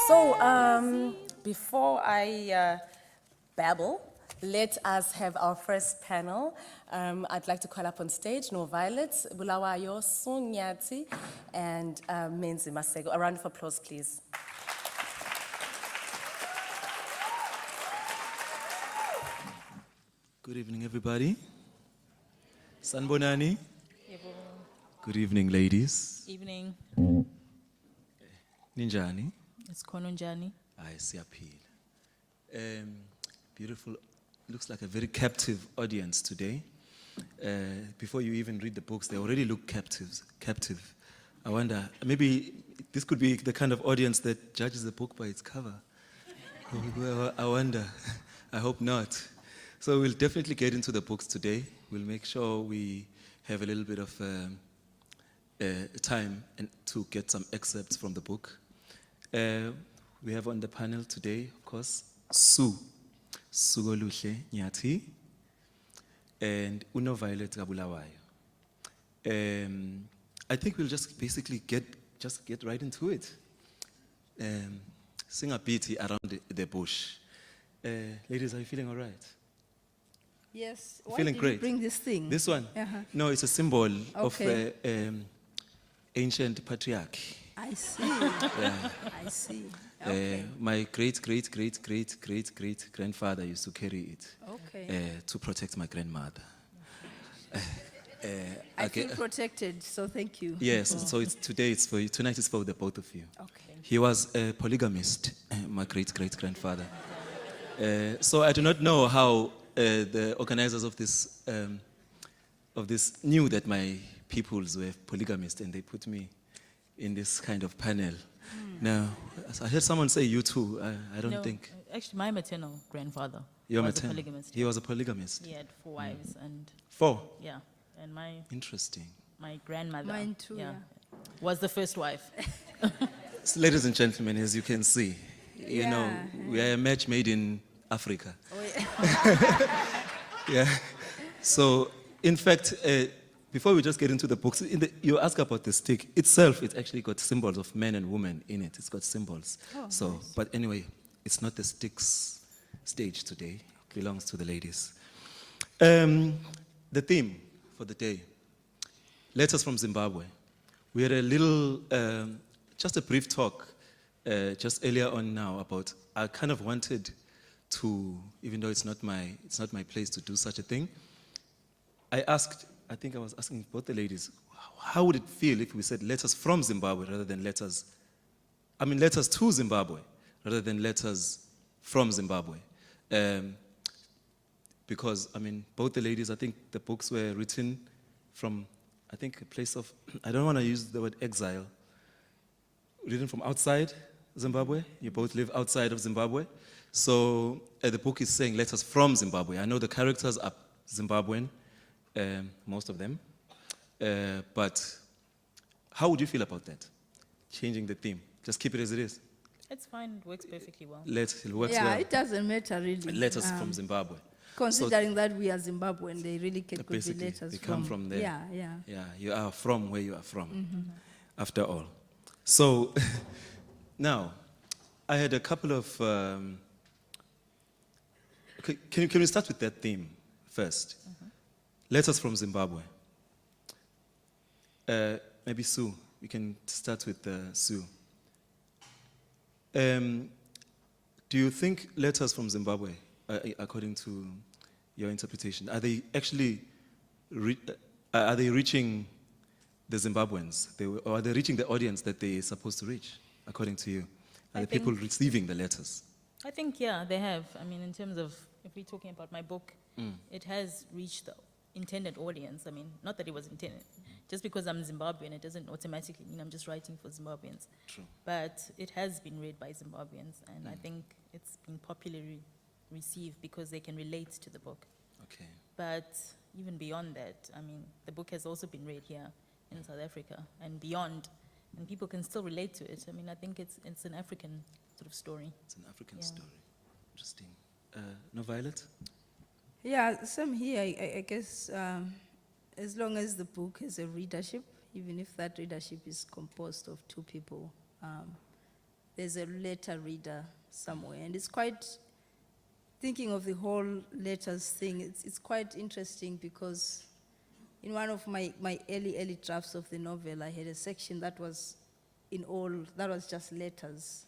So, before I babble, let us have our first panel. I'd like to call up on stage No Violet, Bulawayo Sunyati, and Menzi Masego. A round of applause, please. Good evening, everybody. Sanbonani. Good evening, ladies. Evening. Ninjani. It's Konunjani. I see appeal. Beautiful. Looks like a very captive audience today. Before you even read the books, they already look captive. I wonder, maybe this could be the kind of audience that judges the book by its cover. Well, I wonder. I hope not. So we'll definitely get into the books today. We'll make sure we have a little bit of time to get some excerpts from the book. We have on the panel today, of course, Sugoluhle Nyati, and Uno Violet Gabulawayo. I think we'll just basically get right into it. Sing a bit around the bush. Ladies, are you feeling all right? Yes. Why Feeling did great. you bring this thing? This one? Uh-huh. No, it's a symbol Okay. of ancient patriarch. I see. Yeah. I see. Okay. My great grandfather used to carry it Okay. to protect my grandmother. I feel protected, so thank you. Yes, so today it's for you. Tonight it's for the both of you. Okay. He was a polygamist, my great grandfather. So I do not know how the organizers of this knew that my peoples were polygamists, and they put me in this kind of panel. Now, I heard someone say you too. I don't think. Actually, my maternal grandfather Your was maternal. a polygamist. He was a polygamist. He had 4 wives and 4. yeah, and Interesting. my grandmother. Mine too, yeah. Was the first wife. So, ladies and gentlemen, as you can see, you know, Yeah. we are a match made in Africa. Oh, yeah. Yeah. So, in fact, before we just get into the books, you ask about the stick itself. It's actually got symbols of men and women in it. It's got symbols. Oh, So, nice. but anyway, it's not the sticks stage today. It belongs to the ladies. The theme for the day: letters from Zimbabwe. We had a little, just a brief talk, just earlier on now about. I kind of wanted to, even though it's not my place to do such a thing. I think I was asking both the ladies, how would it feel if we said letters from Zimbabwe rather than letters to Zimbabwe rather than letters from Zimbabwe? Because, both the ladies, I think the books were written from, I think, a place of, I don't want to use the word exile, written from outside Zimbabwe. You both live outside of Zimbabwe. So the book is saying letters from Zimbabwe. I know the characters are Zimbabwean, most of them. But how would you feel about that? Changing the theme. Just keep it as it is. It's fine. It works perfectly well. It works Yeah, well. it doesn't matter really. Letters from Zimbabwe. Considering that we are Zimbabwean, they really could be Basically, letters they come from there. Yeah. Yeah, you are from where you are from, after all. So, now, I had a couple of... can we start with that theme first? Letters from Zimbabwe. Maybe Sue. We can start with Sue. Do you think letters from Zimbabwe, according to your interpretation, are they actually reaching the Zimbabweans? Or are they reaching the audience that they're supposed to reach, according to you? Are the people receiving the letters? I think, yeah, they have. In terms of, if we're talking about my book, it has reached the intended audience. Not that it was intended. Just because I'm Zimbabwean, it doesn't automatically mean I'm just writing for Zimbabweans. True. But it has been read by Zimbabweans, and I think it's been popularly received because they can relate to the book. Okay. But even beyond that, the book has also been read here in South Africa and beyond, and people can still relate to it. I think it's an African sort of story. It's an African story. Interesting. No, Violet? Yeah, same here. I guess as long as the book has a readership, even if that readership is composed of 2 people, there's a letter reader somewhere. And it's quite, thinking of the whole letters thing, it's quite interesting because in one of my early drafts of the novel, I had a section that was that was just letters.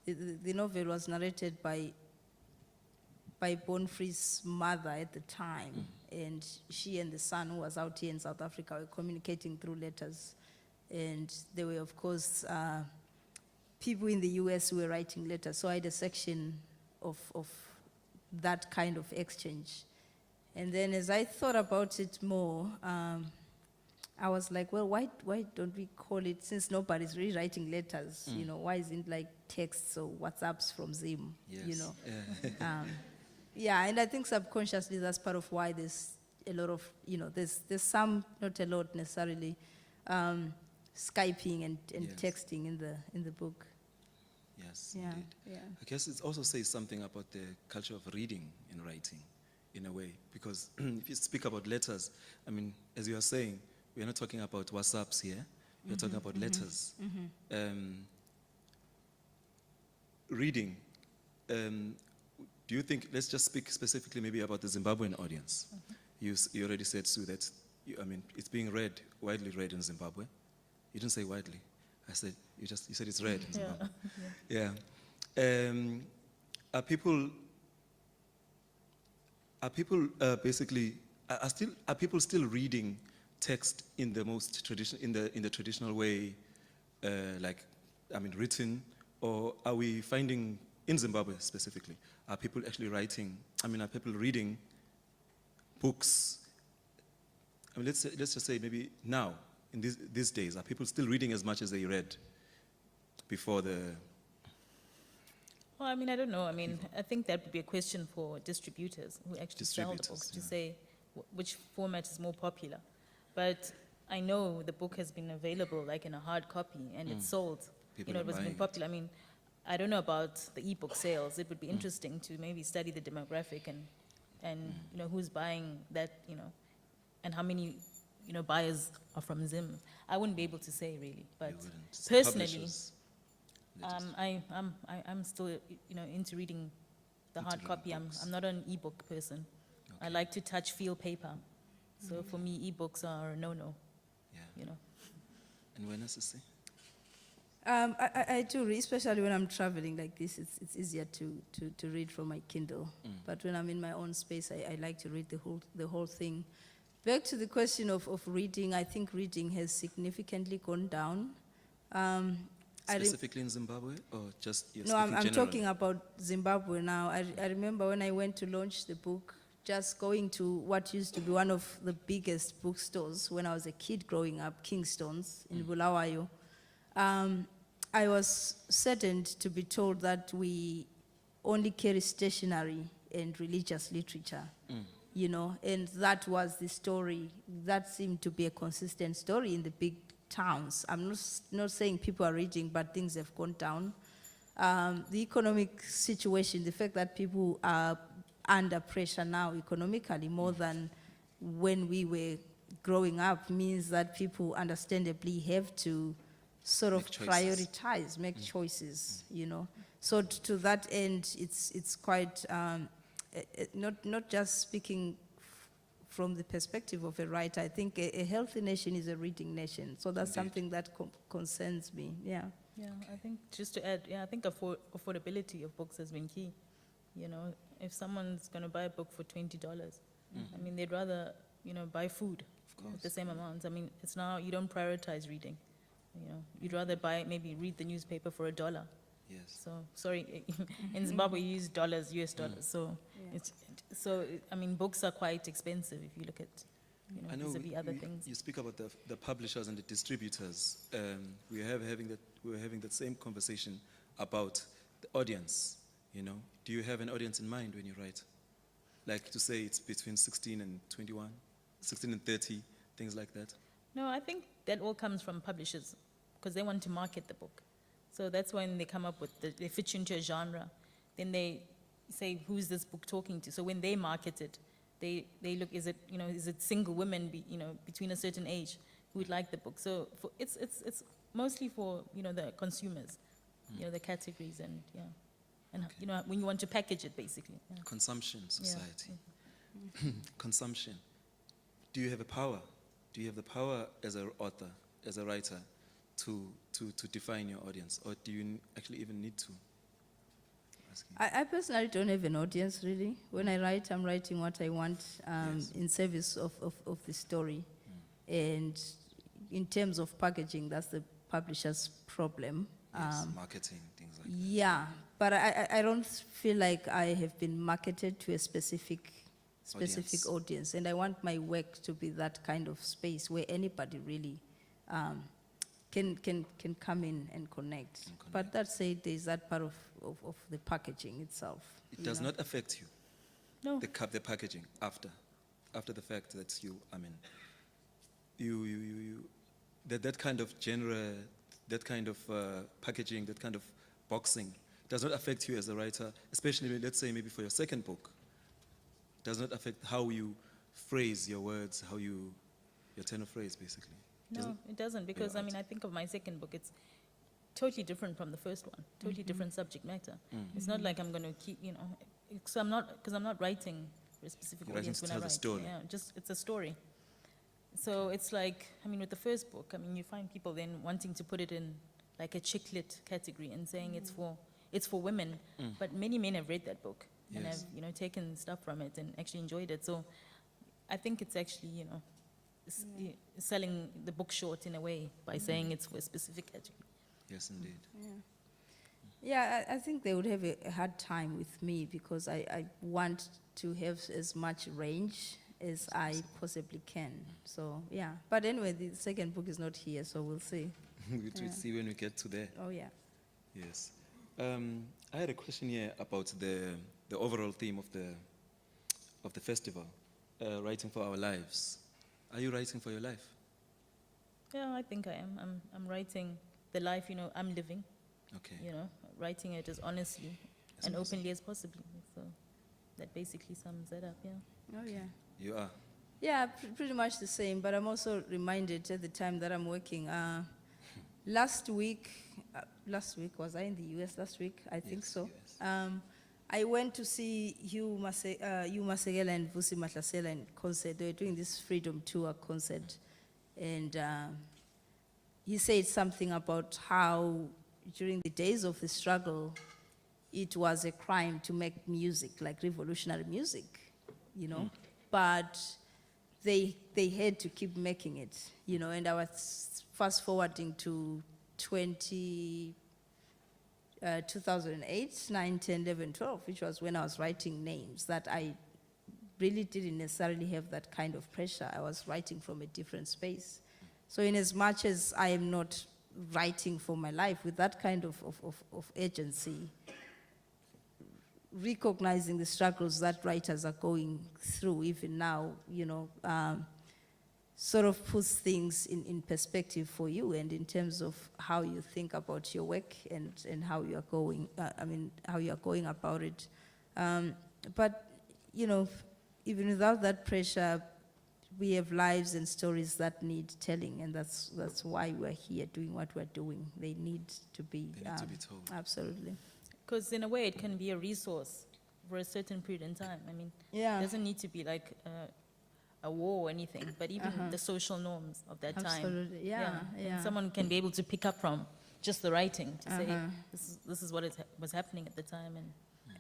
The novel was narrated by Bonfrey's mother at the time, and she and the son, who was out here in South Africa, were communicating through letters. And there were, of course, people in the US who were writing letters. So I had a section of that kind of exchange. And then as I thought about it more, I was like, well, why don't we call it, since nobody's really writing letters, you know, why isn't like texts or WhatsApps from Zim, Yes. you know? Yeah, and I think subconsciously that's part of why there's a lot of, you know, there's some, not a lot necessarily, Skyping and Yes. texting in the book. Yes, Yeah, indeed. yeah. I guess it also says something about the culture of reading and writing, in a way, because if you speak about letters, I mean, as you are saying, we are not talking about WhatsApps here. We are talking about letters. Reading. Do you think? Let's just speak specifically, maybe about the Zimbabwean audience. You already said, Sue, that I mean, it's being read, widely read in Zimbabwe. You didn't say widely. I said you said it's read in Zimbabwe. Yeah. Are people still reading text in the most in the traditional way, like, I mean, written, or are we finding in Zimbabwe specifically, are people actually writing? I mean, are people reading books? I mean, let's just say maybe now, in these days, are people still reading as much as they read before the? Well, I mean, I don't know. I mean, I think that would be a question for distributors who actually sell the Distributors, books to yeah. say which format is more popular. But I know the book has been available like in a hard copy and it's sold. People You know, are it was been buying it. popular. I mean, I don't know about the ebook sales. It would be interesting to maybe study the demographic and you know, who's buying that, you know, and how many, you know, buyers are from Zim. I wouldn't be able to say really, but You wouldn't. It's personally, publishers. I'm still, you know, into reading the Into hard reading copy. books. I'm not an ebook person. I Okay. like to touch, feel paper. So for me, ebooks are a no-no, Yeah. you know. And when necessary? I do read, especially when I'm traveling like this. It's easier to read from my Kindle. But when I'm in my own space, I like to read the whole thing. Back to the question of reading, I think reading has significantly gone down. Specifically in Zimbabwe, or just you're No, I'm speaking talking generally? about Zimbabwe now. I remember when I went to launch the book, just going to what used to be one of the biggest bookstores when I was a kid growing up, Kingstones in Bulawayo. I was saddened to be told that we only carry stationery and religious literature, you know, and that was the story. That seemed to be a consistent story in the big towns. I'm not saying people are reading, but things have gone down. The economic situation, the fact that people are under pressure now economically more than when we were growing up, means that people understandably have to sort of Make choices. prioritize, make choices, you know. So to that end, it's quite, not just speaking from the perspective of a writer. I think a healthy nation is a reading nation. So that's Indeed. something that concerns me, yeah. Yeah, I think just to add, I think affordability of books has been key. You know, if someone's going to buy a book for $20, I mean, they'd rather, you know, buy food with the same amount. I mean, it's now, you don't prioritize reading. You know, you'd rather read the newspaper for $1. Yes. So, sorry, in Zimbabwe you use dollars, US dollars. So, I mean, books are quite expensive if you look at, you know, I know vis-a-vis other things. you speak about the publishers and the distributors. We were having that same conversation about the audience. You know, do you have an audience in mind when you write? Like to say it's between 16 and 21, 16 and 30, things like that? No, I think that all comes from publishers because they want to market the book. So that's when they come up with, they fit you into a genre. Then they say, who's this book talking to? So when they market it, they look, is it single women, between a certain age who would like the book? So it's mostly for, the consumers. you know, the categories and, yeah. And, you know, when you want to package it, basically. Yeah. Consumption society. Mm-hmm. Consumption. Do you have a power? Do you have the power as an author, as a writer, to define your audience? Or do you actually even need to? Asking. I personally don't have an audience, really. When I write, I'm writing what I want in service of the story. And in terms of packaging, that's the publisher's problem. Yes, marketing, things like that. Yeah, but I don't feel like I have been marketed to a specific audience. And I want my work to be that kind of space where anybody really can come in and connect. But that said, there's that part of the packaging itself. It does not affect you, No. the packaging, after the fact that that kind of genre, that kind of packaging, that kind of boxing does not affect you as a writer, especially, let's say, maybe for your second book. Does not affect how you phrase your words, your turn of phrase, basically. No, it doesn't, because, I mean, I think of my second book, it's totally different from the first one, totally different subject matter. It's not like I'm going to keep, you know, because I'm not writing for a specific You're writing audience to when I tell the write. story. Yeah, just, it's a story. So it's like, I mean, with the first book, I mean, you find people then wanting to put it in like a chick lit category and saying it's for women, but many men have read that book and have, Yes. you know, taken stuff from it and actually enjoyed it. So I think it's actually, you know, selling the book short in a way by saying it's for a specific category. Yes, indeed. Yeah, I think they would have a hard time with me because I want to have as much range as I possibly can. So, yeah. But anyway, the second book is not here, so we'll see. We'll see when we get to there. Oh, yeah. Yes. I had a question here about the overall theme of the festival, writing for our lives. Are you writing for your life? Yeah, I think I am. I'm writing the life, you know, I'm living, Okay. you know, writing it as honestly As and honestly. openly as possible. So that basically sums that up, yeah. Oh, yeah. You are. Yeah, pretty much the same, but I'm also reminded at the time that I'm working. Last week, was I in the US last week? I think Yes, so. US. I went to see Hugh Masekela and Vusi Mahlasela in concert. They were doing this Freedom Tour concert. And he said something about how during the days of the struggle, it was a crime to make music, like revolutionary music, you know. But they had to keep making it, you know. And I was fast forwarding to 2008, 9, 10, 11, 12, which was when I was writing names that I really didn't necessarily have that kind of pressure. I was writing from a different space. So in as much as I am not writing for my life with that kind of agency, recognizing the struggles that writers are going through even now, you know, sort of puts things in perspective for you and in terms of how you think about your work and how you are going, how you are going about it. But, you know, even without that pressure, we have lives and stories that need telling, and that's why we're here doing what we're doing. They need to be, They need to be told. Absolutely. Because in a way, it can be a resource for a certain period in time. I mean, Yeah. it doesn't need to be like a war or anything, but even the social norms of that time. Absolutely, yeah, yeah. And someone can be able to pick up from just the writing to say, this is what was happening at the time. And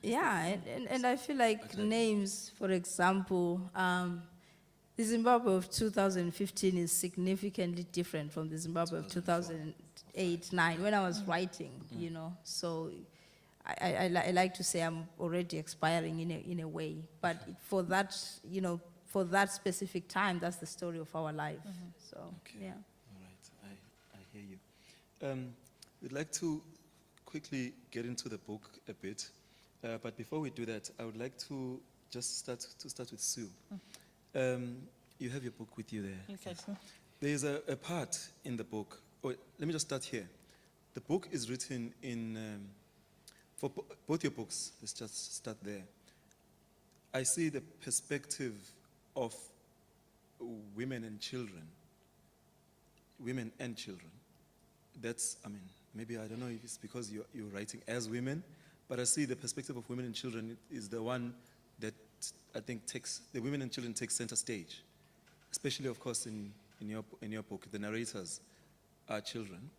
Yeah, and I feel like names, for example, the Zimbabwe of 2015 is significantly different from the Zimbabwe of 2008, 9, when I was writing, you know. So I like to say I'm already expiring in a way, but for that, you know, for that specific time, that's the story of our life. So, Okay. yeah. All right. I hear you. We'd like to quickly get into the book a bit, but before we do that, I would like to just start with Sue. You have your book with you there. exactly. There's a part in the book. Oh, let me just start here. The book is written in, for both your books, let's just start there. I see the perspective of women and children. Women and children. That's, I mean, maybe I don't know if it's because you're writing as women, but I see the perspective of women and children is the one that I think the women and children take center stage, especially, of course, in your book. The narrators are children,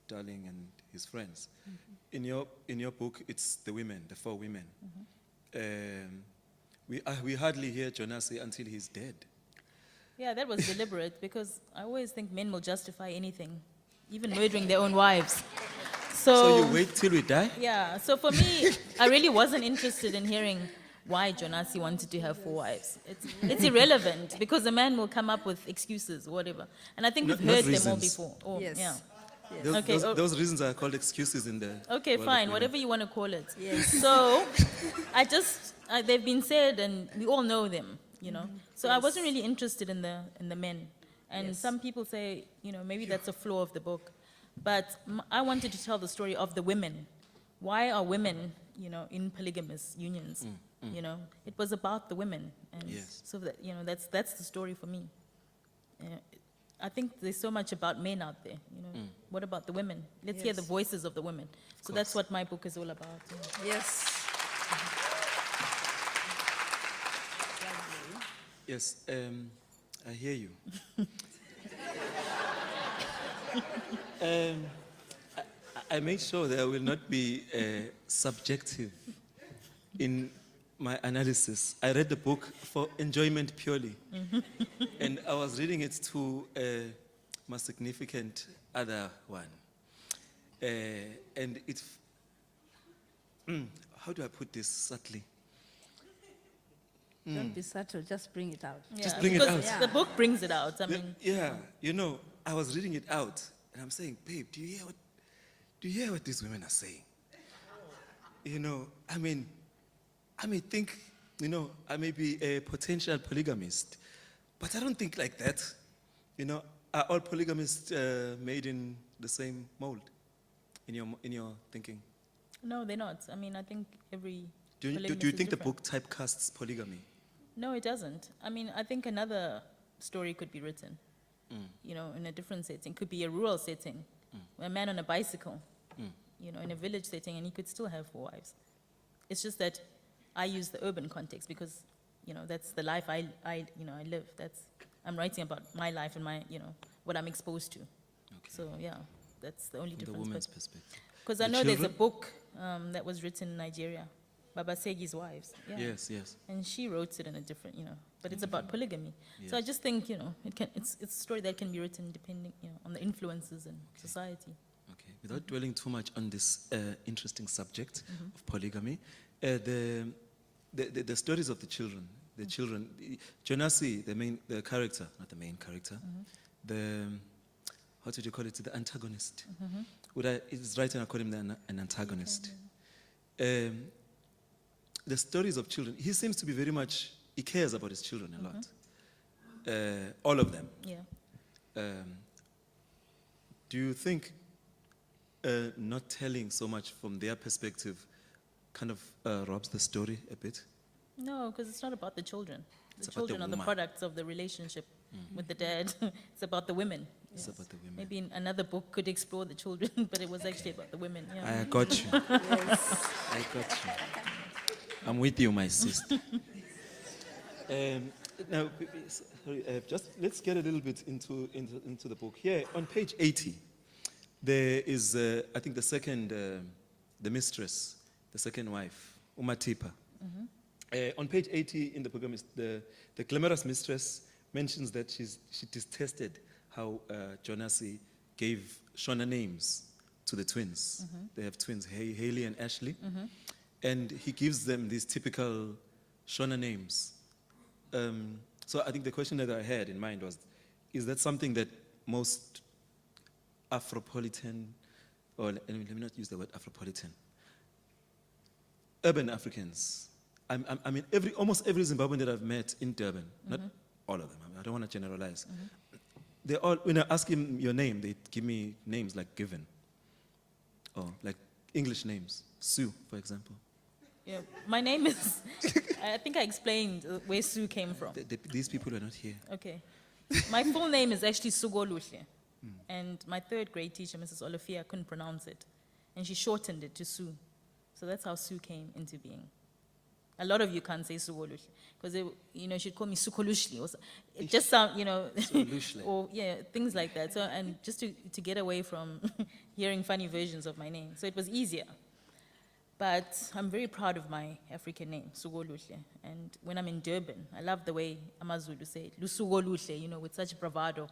Darling and his friends. Mm-hmm. In your book, it's the women, the 4 women. We hardly hear Jonasi until he's dead. Yeah, that was deliberate because I always think men will justify anything, even murdering their own wives. So you wait till we die? Yeah, so for me, I really wasn't interested in hearing why Jonasi wanted to have 4 wives. It's irrelevant because a man will come up with excuses or whatever. And I think we've heard them all before. Oh, Yes. yeah. Those, Okay, those reasons are called excuses in the Okay, world of fine, women. whatever you want to call it. Yes. So, they've been said and we all know them, you know. So I wasn't really interested in the men. And Yes. some people say, you know, maybe that's a flaw of the book. But I wanted to tell the story of the women. Why are women, you know, in polygamous unions? You know, it was about the women. And Yes. so that, you know, that's the story for me. I think there's so much about men out there, you know. What about the women? Let's hear the Yes. voices of the women. So that's what my book is all about. Yeah. Yes. Yes, I hear you. I made sure that I will not be subjective in my analysis. I read the book for enjoyment purely. And I was reading it to my significant other one. And it, how do I put this subtly? Don't be subtle, just bring it out. Just Yeah, bring it because out. the book brings it out. I mean, Yeah, you know, I was reading it out, and I'm saying, babe, do you hear what these women are saying? You know, I may think, you know, I may be a potential polygamist, but I don't think like that. You know, are all polygamists made in the same mold in your thinking? no, they're not. I mean, I think every Do you polygamist is think the different. book typecasts polygamy? No, it doesn't. I mean, I think another story could be written, you know, in a different setting. Could be a rural setting, a man on a bicycle, you know, in a village setting, and he could still have 4 wives. It's just that I use the urban context because, you know, that's the life I live. I'm writing about my life and my, you know, what I'm exposed to. Okay. So yeah, that's the only From the difference. woman's perspective. Because I The know there's a children? book that was written in Nigeria, Baba Segi's wives. Yeah. Yes. And she wrote it in a different, you know, but it's about polygamy. So I Yes. just think, you know, it's a story that can be written depending, you know, on the influences in society. Okay. Without dwelling too much on this interesting subject of polygamy, the stories of the children, Jonasi, the character, not the main character, how would you call it, the antagonist. It's right and I call him an antagonist. The stories of children, he seems to be he cares about his children a lot. All of them. Yeah. Do you think not telling so much from their perspective kind of robs the story a bit? No, because it's not about the children. It's The about the children are the woman. products of the relationship with the dad. It's about the women. It's about the women. Maybe another book could explore the children, but it was actually about the women. Yeah. I got you. I got you. I'm with you, my sister. Now, sorry, just let's get a little bit into the book. Here, on page 80, there is, I think, the mistress, the second wife, Umatipa. On page 80 in the program, the glamorous mistress mentions that she detested how Jonasi gave Shona names to the twins. They have twins, Haley and Ashley. And he gives them these typical Shona names. So I think the question that I had in mind was, is that something that most Afropolitan, or let me not use the word Afropolitan, urban Africans, I mean, almost every Zimbabwean that I've met in Durban, not all of them, I don't want to generalize, they all, when I ask him your name, they give me names like Given, or like English names, Sue, for example. Yeah. My name is, I think I explained where Sue came from. These people are not here. Okay. My full name is actually Sugoluhle. And my third grade teacher, Mrs. Olafia, couldn't pronounce it. And she shortened it to Sue. So that's how Sue came into being. A lot of you can't say Sugolushli, because she'd call me Sukolushli, or it just sound, Sukolushli. or yeah, things like that. So, and just to get away from hearing funny versions of my name. So it was easier. But I'm very proud of my African name, Sugoluhle. And when I'm in Durban, I love the way Amazulu say it, Lusugoluhle, with such bravado.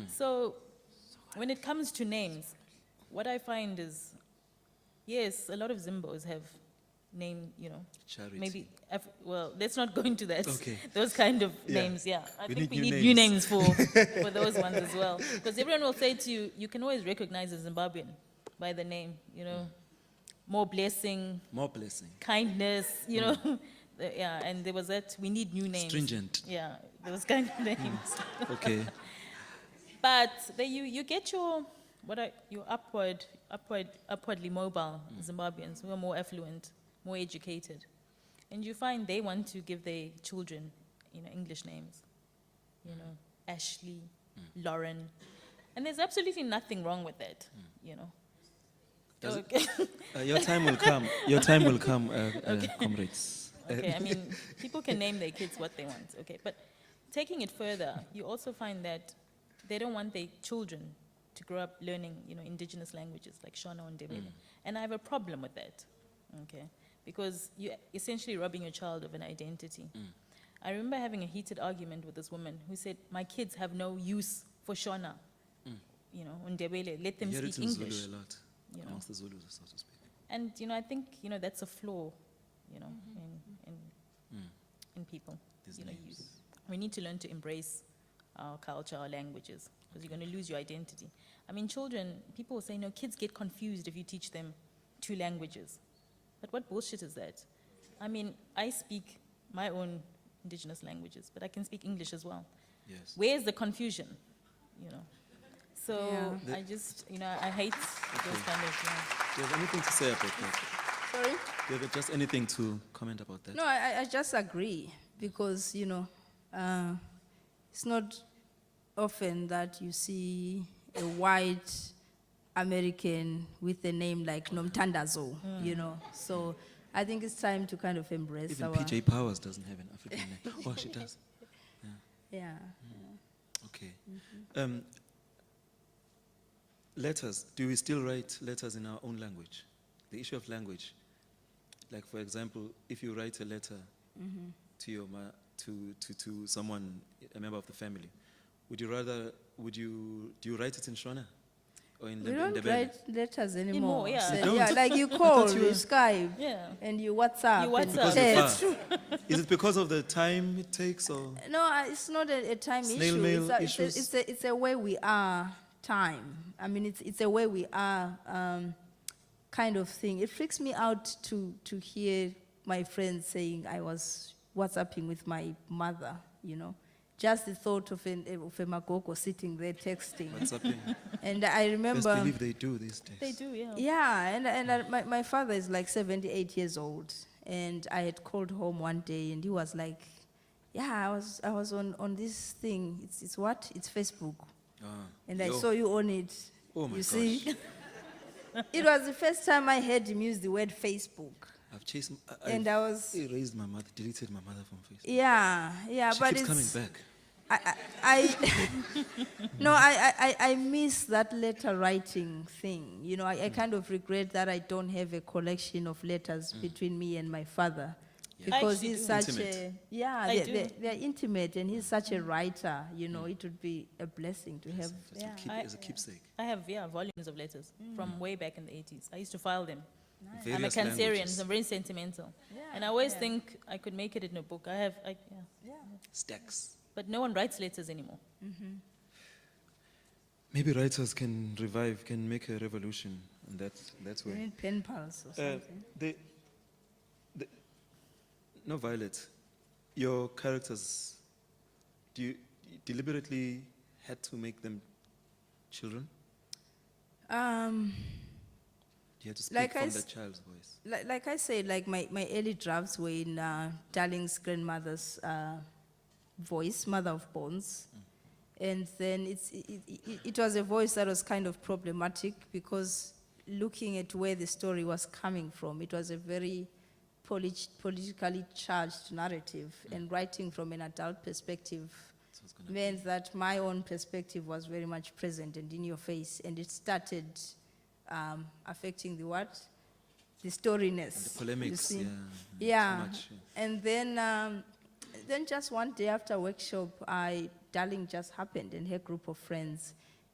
So when it comes to names, what I find is, yes, a lot of Zimbos have name, Charity. maybe, well, let's not go into that. Okay. Those kind of Yeah. names, yeah. I We think need we new need new names. names for those ones as well. Because everyone will say to you, you can always recognize a Zimbabwean by the name, More blessing, More blessing. kindness, yeah, and there was that, we need new names. Stringent. Yeah, those kind of names. Okay. But then you get your upwardly mobile Zimbabweans who are more affluent, more educated. And you find they want to give their children, English names. Ashley, Lauren. And there's absolutely nothing wrong with that, Does it- Okay. Your time will come. Your time will come, comrades. Okay, I mean, people can name their kids what they want, okay. But taking it further, you also find that they don't want their children to grow up learning, indigenous languages like Shona and Ndebele. And I have a problem with that, okay, because you're essentially robbing your child of an identity. I remember having a heated argument with this woman who said, my kids have no use for Shona, Ndebele, let them You hear speak it in English. Zulu a lot, amongst the Zulus, so to speak. And, I think, that's a flaw, in people. These You names. we need to learn to embrace our culture, our languages, because you're going to lose your identity. I mean, children, people will say, no, kids get confused if you teach them 2 languages. But what bullshit is that? I mean, I speak my own indigenous languages, but I can speak English as well. Yes. Where's the confusion? So Yeah. I just, I hate those kind of, Do you have anything to say about that? Sorry? Do you have just anything to comment about that? No, I just agree because, it's not often that you see a white American with a name like Nomtandazo, So I think it's time to kind of embrace Even our... PJ Powers doesn't have an African name. Oh, she does. Yeah. Okay. Letters. Do we still write letters in our own language? The issue of language. Like, for example, if you write a letter to your to someone, a member of the family, do you write it in Shona? Or in We don't Ndebele? write letters anymore. yeah. So, You don't? yeah, like you call, you you were- Skype, yeah. and you WhatsApp. You and WhatsApp. Because you're text. far. Is it because of the time it takes, or? No, it's not a time Snail issue. mail It's issues? it's a way we are time. I mean, it's a way we are kind of thing. It freaks me out to hear my friends saying I was WhatsApping with my mother, Just the thought of a Magoko sitting there texting. WhatsApping? And I Best remember... believe they do these days. They do, yeah. Yeah, and my father is like 78 years old, and I had called home one day, and he was like, "Yeah, I was on this thing. It's what? It's Facebook, Ah, and I yo. saw you on it. Oh my you gosh. see, it was the first time I heard him use the word Facebook, I've chased. and I was erased my mother, deleted my mother from Facebook. yeah, She but keeps it's coming back. I miss that letter writing thing. I kind of regret that I don't have a collection of letters between me and my father. Yeah. Because actually he's do. such Intimate. I do. they're intimate, and he's such a writer, it would be a blessing to have. Just to keep it as a keepsake. I have, volumes of letters from way back in the 80s. I used to file them. I'm a Various Cancerian, languages. so I'm very sentimental. And I always think I could make it in a book. Stacks. But no one writes letters anymore. Maybe writers can make a revolution in that You way. need pen pals or something. No, Violet, your characters, do you deliberately had to make them children? You had to speak Like I from the s- child's voice. Like I said, like my early drafts were in Darling's grandmother's voice, mother of bonds. And then it was a voice that was kind of problematic because looking at where the story was coming from, it was a very politically charged narrative, and writing from an adult perspective meant that my own perspective was very much present and in your face, and it started affecting the what? The storiness. And the polemics, you see. yeah. Yeah, Too much, and then just one day after workshop, Darling just happened and her group of friends.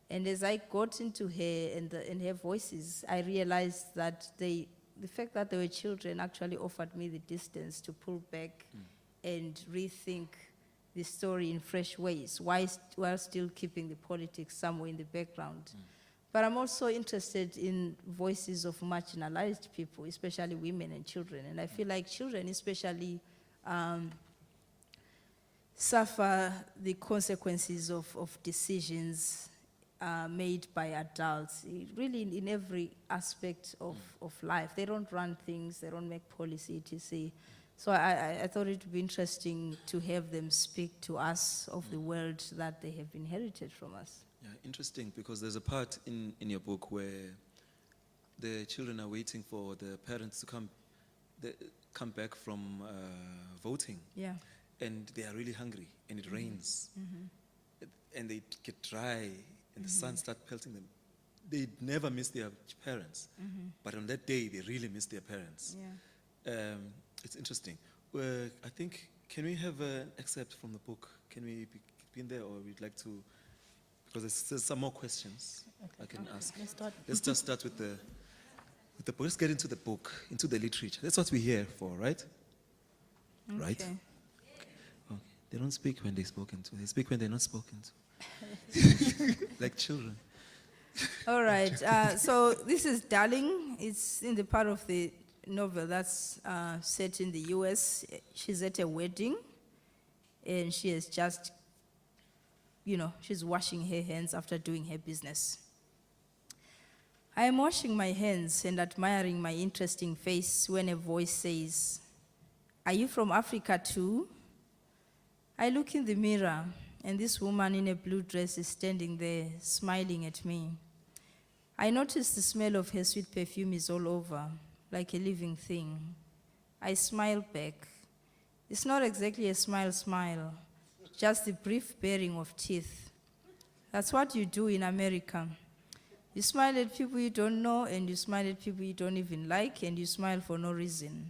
And as I got into her and her voices, I realized that the fact that they were children actually offered me the distance to pull back and rethink the story in fresh ways, while still keeping the politics somewhere in the background. But I'm also interested in voices of marginalized people, especially women and children. And I feel like children especially suffer the consequences of decisions made by adults, really in every aspect of life. They don't run things, they don't make policy, etc. So I thought it would be interesting to have them speak to us of the world that they have inherited from us. Yeah, interesting, because there's a part in your book where the children are waiting for the parents to come back from voting. Yeah. And they are really hungry, and it rains, and they get dry, and the sun starts pelting them. They never miss their parents, but on that day, they really miss their parents. Yeah. It's interesting. I think, can we have an excerpt from the book? Can we begin there, or we'd like to, because there's some more questions I can ask. Let's start. Let's just start with the book. Let's get into the book, into the literature. That's what we're here for, right? Right? Okay. Okay. They don't speak when they're spoken to. They speak when they're not spoken to. Like children. All right. So this is Darling. It's in the part of the novel that's set in the US. She's at a wedding, and she has just, she's washing her hands after doing her business. I am washing my hands and admiring my interesting face when a voice says, "Are you from Africa too?" I look in the mirror, and this woman in a blue dress is standing there, smiling at me. I notice the smell of her sweet perfume is all over, like a living thing. I smile back. It's not exactly a smile, just the brief baring of teeth. That's what you do in America. You smile at people you don't know, and you smile at people you don't even like, and you smile for no reason.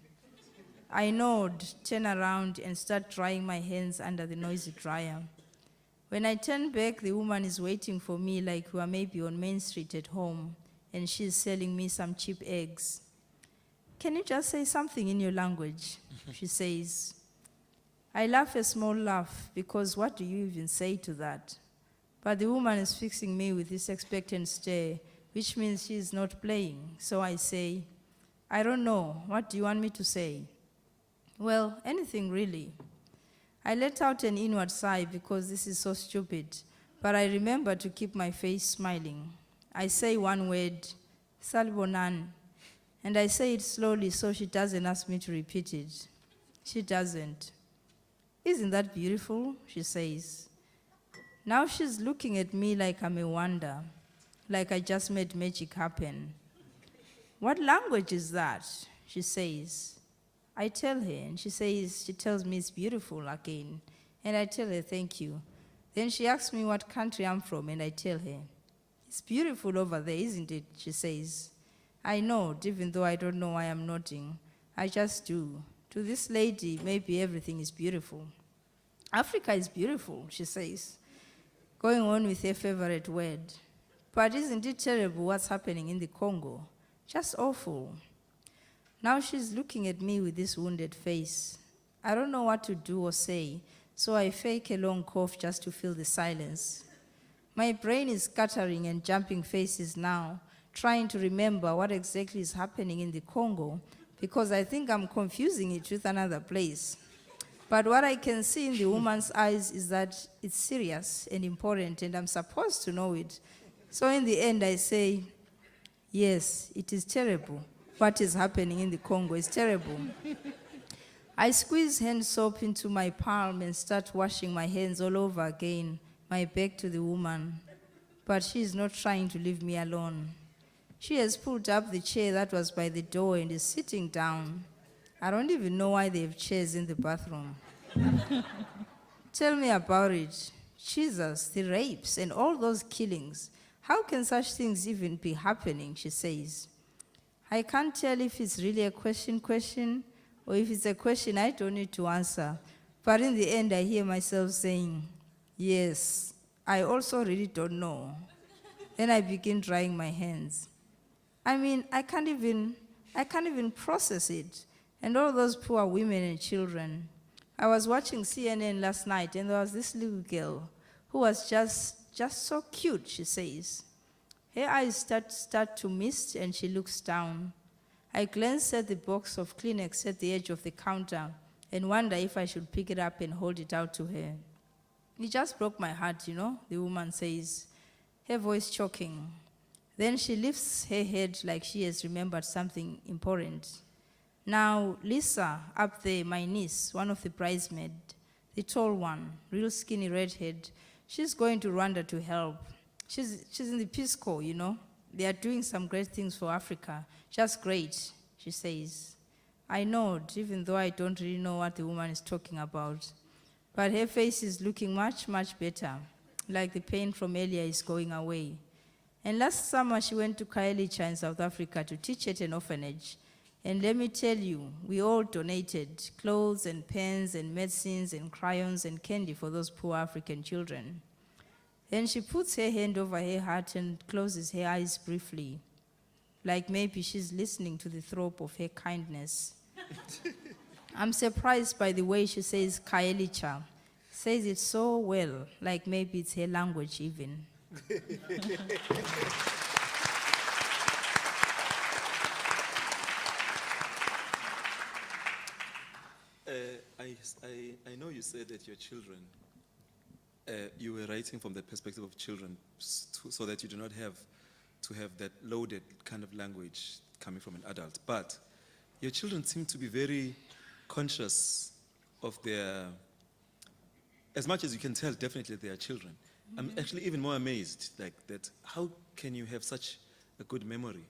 I nod, turn around, and start drying my hands under the noisy dryer. When I turn back, the woman is waiting for me like we are maybe on Main Street at home, and she's selling me some cheap eggs. "Can you just say something in your language?" she says. I laugh a small laugh, because what do you even say to that? But the woman is fixing me with this expectant stare, which means she is not playing. So I say, "I don't know. What do you want me to say?" "Well, anything really." I let out an inward sigh because this is so stupid, but I remember to keep my face smiling. I say one word, "Salbonan," and I say it slowly so she doesn't ask me to repeat it. She doesn't. "Isn't that beautiful?" she says. Now she's looking at me like I'm a wonder, like I just made magic happen. "What language is that?" she says. I tell her, and she tells me it's beautiful again, and I tell her thank you. Then she asks me what country I'm from, and I tell her. "It's beautiful over there, isn't it?" she says. I nod, even though I don't know why I'm nodding. I just do. To this lady, maybe everything is beautiful. "Africa is beautiful," she says, going on with her favorite word. "But isn't it terrible what's happening in the Congo? Just awful." Now she's looking at me with this wounded face. I don't know what to do or say, so I fake a long cough just to fill the silence. My brain is scattering and jumping faces now, trying to remember what exactly is happening in the Congo, because I think I'm confusing it with another place. But what I can see in the woman's eyes is that it's serious and important, and I'm supposed to know it. So in the end, I say, "Yes, it is terrible. What is happening in the Congo is terrible." I squeeze hand soap into my palm and start washing my hands all over again, my back to the woman, but she is not trying to leave me alone. She has pulled up the chair that was by the door and is sitting down. I don't even know why they have chairs in the bathroom. Tell me about it. Jesus, the rapes and all those killings. How can such things even be happening, she says. I can't tell if it's really a question, or if it's a question I don't need to answer. But in the end, I hear myself saying, yes, I also really don't know. Then I begin drying my hands. I mean, I can't even process it. And all those poor women and children. I was watching CNN last night, and there was this little girl who was just so cute, she says. Her eyes start to mist, and she looks down. I glance at the box of Kleenex at the edge of the counter and wonder if I should pick it up and hold it out to her. It just broke my heart, you know, the woman says, her voice choking. Then she lifts her head like she has remembered something important. Now, Lisa, up there, my niece, one of the bridesmaids, the tall one, real skinny redhead, she's going to Rwanda to help. She's in the Peace Corps, you know. They are doing some great things for Africa. Just great, she says. I nod, even though I don't really know what the woman is talking about. But her face is looking much, much better, like the pain from earlier is going away. And last summer, she went to Kaelicha in South Africa to teach at an orphanage. And let me tell you, we all donated clothes and pens and medicines and crayons and candy for those poor African children. Then she puts her hand over her heart and closes her eyes briefly, like maybe she's listening to the throb of her kindness. I'm surprised by the way she says Kaelicha. Says it so well, like maybe it's her language even. I know you said that your children, you were writing from the perspective of children so that you do not have to have that loaded kind of language coming from an adult. But your children seem to be very conscious of their, as much as you can tell, definitely they are children. I'm actually even more amazed, like that, how can you have such a good memory?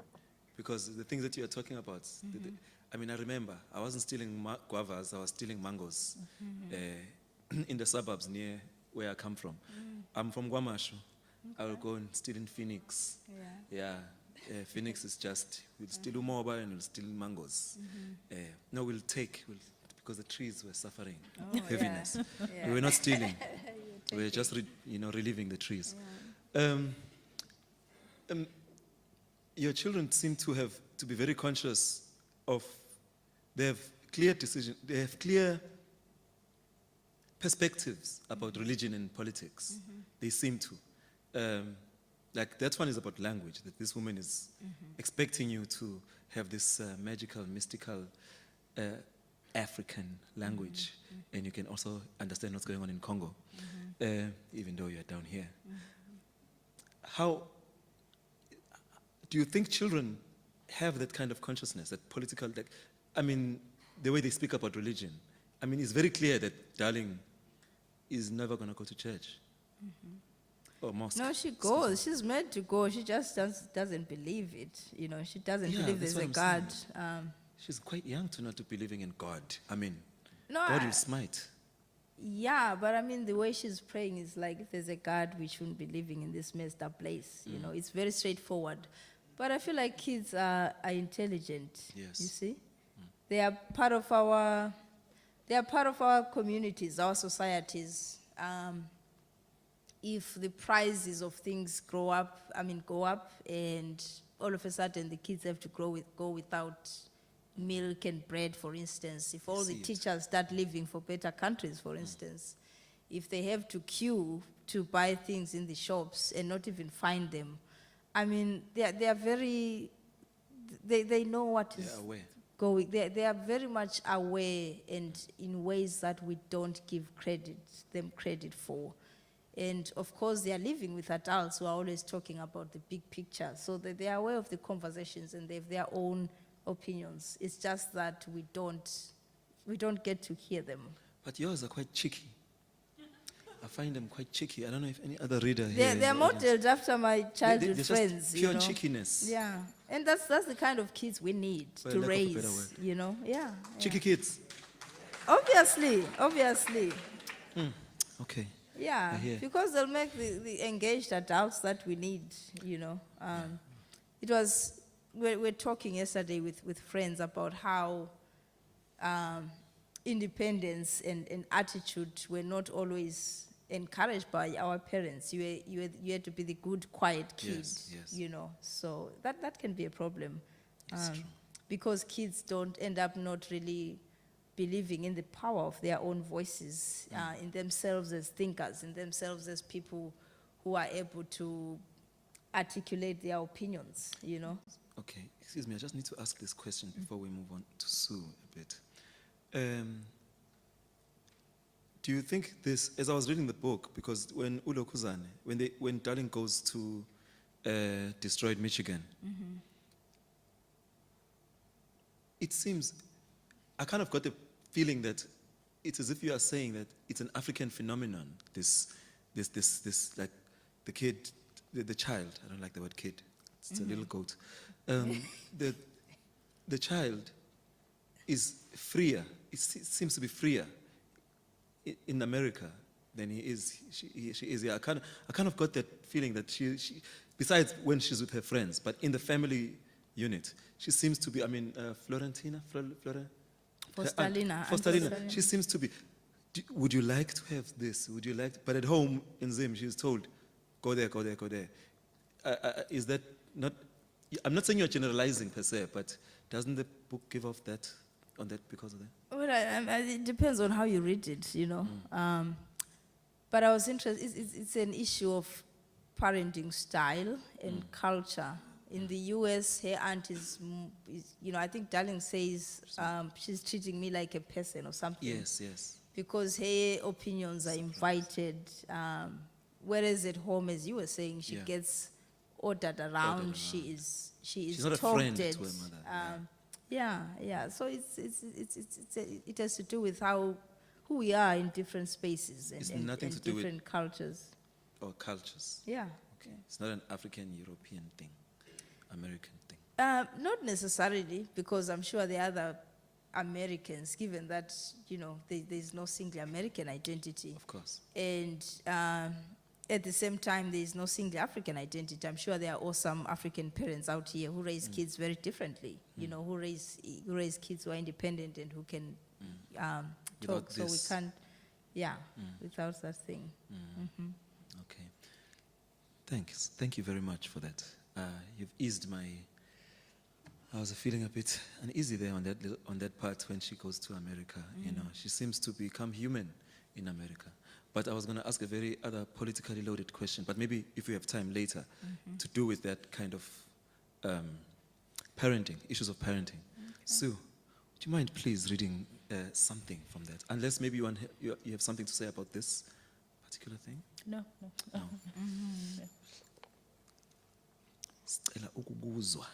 Because the things that you are talking about, I mean, I remember, I wasn't stealing guavas, I was stealing mangoes in the suburbs near where I come from. I'm from Guamashu. I will go and steal in Phoenix. Phoenix is just, we'll steal mobile and we'll steal mangoes. No, because the trees were suffering heaviness. We were not stealing. We were just, relieving the trees. Your children seem to be very conscious of, they have clear decision, they have clear perspectives about religion and politics. They seem to. Like that one is about language, that this woman is expecting you to have this magical, mystical African language, and you can also understand what's going on in Congo, even though you're down here. How do you think children have that kind of consciousness, that political, I mean, the way they speak about religion? I mean, it's very clear that Darling is never going to go to church or mosque. No, she goes. She's meant to go. She just doesn't believe it. You know, she doesn't believe there's a God. She's quite young to not to believing in God. I mean, no, God will smite. Yeah, but I mean, the way she's praying is like, if there's a God, we shouldn't be living in this messed up place. You know, it's very straightforward. But I feel like kids are intelligent. Yes. You see, they are part of our communities, our societies. If the prices of things go up, and all of a sudden the kids have to go without milk and bread, for instance. If all the teachers start living for better countries, for instance, if they have to queue to buy things in the shops and not even find them, I mean, they are very, they know what is going. They are very much aware, and in ways that we don't give them credit for. And of course, they are living with adults who are always talking about the big picture, so that they are aware of the conversations and they have their own opinions. It's just that we don't get to hear them. But yours are quite cheeky. I find them quite cheeky. I don't know if any other reader here. They're, in they're the audience- modeled after my childhood they're just friends. pure you know? cheekiness. Yeah, and that's the kind of kids we need For to lack of a better raise. word. You know, yeah. Cheeky kids. Obviously. Okay. Yeah, I hear. because they'll make the engaged adults that we need, you know. It was, we're talking yesterday with friends about how independence and attitude were not always encouraged by our parents. You had to be the good, quiet kid, Yes, yes. you know. So that can be a problem. It's true. Because kids don't end up not really believing in the power of their own voices, in themselves as thinkers, in themselves as people who are able to articulate their opinions, you know. Okay, excuse me, I just need to ask this question before we move on to Sue a bit. Do you think this, as I was reading the book, because when Ulo Kuzane, when Darling goes to destroyed Michigan, it seems, I kind of got the feeling that it's as if you are saying that it's an African phenomenon, this like the kid, the child, I don't like the word kid, it's a little goat. The child is freer, it seems to be freer in America than he is, she is. Yeah, I kind of got that feeling that she, besides when she's with her friends, but in the family unit, she seems to be, I mean, Florentina, Fostalina. Fostalina, she seems to be, would you like to have this? Would you like, but at home in Zim, she's told, go there, go there, go there. Is that not, I'm not saying you're generalizing per se, but doesn't the book give off that, on that because of that? Well, it depends on how you read it, you know. But I was interested, it's an issue of parenting style and culture. In the US, her aunt is, you know, I think Darling says she's treating me like a person or something. Yes, yes. Because her opinions are invited. Whereas at home, as you were saying, she Yeah. gets ordered around. around. She is She's not a friend to her talked. mother. Yeah. So it has to do with who we are in different spaces It's and nothing to do with- different cultures. Or cultures. Yeah. Okay. It's not an African, European thing, American thing. Not necessarily, because I'm sure there are other Americans, given that, you know, there's no single American identity. Of course. And at the same time, there is no single African identity. I'm sure there are awesome African parents out here who raise kids very differently, you know, who raise kids who are independent and who can Without talk. So we this. can't, without that thing. Okay. Thanks. Thank you very much for that. You've eased my. I was feeling a bit uneasy there on that part when she goes to America. You know, she seems to become human in America. But I was going to ask a very other politically loaded question, but maybe if we have time later, to do with that kind of parenting, issues of parenting. Sue, would you mind please reading something from that? Unless maybe you have something to say about this particular thing? No. No. Sicela ukubuzwa.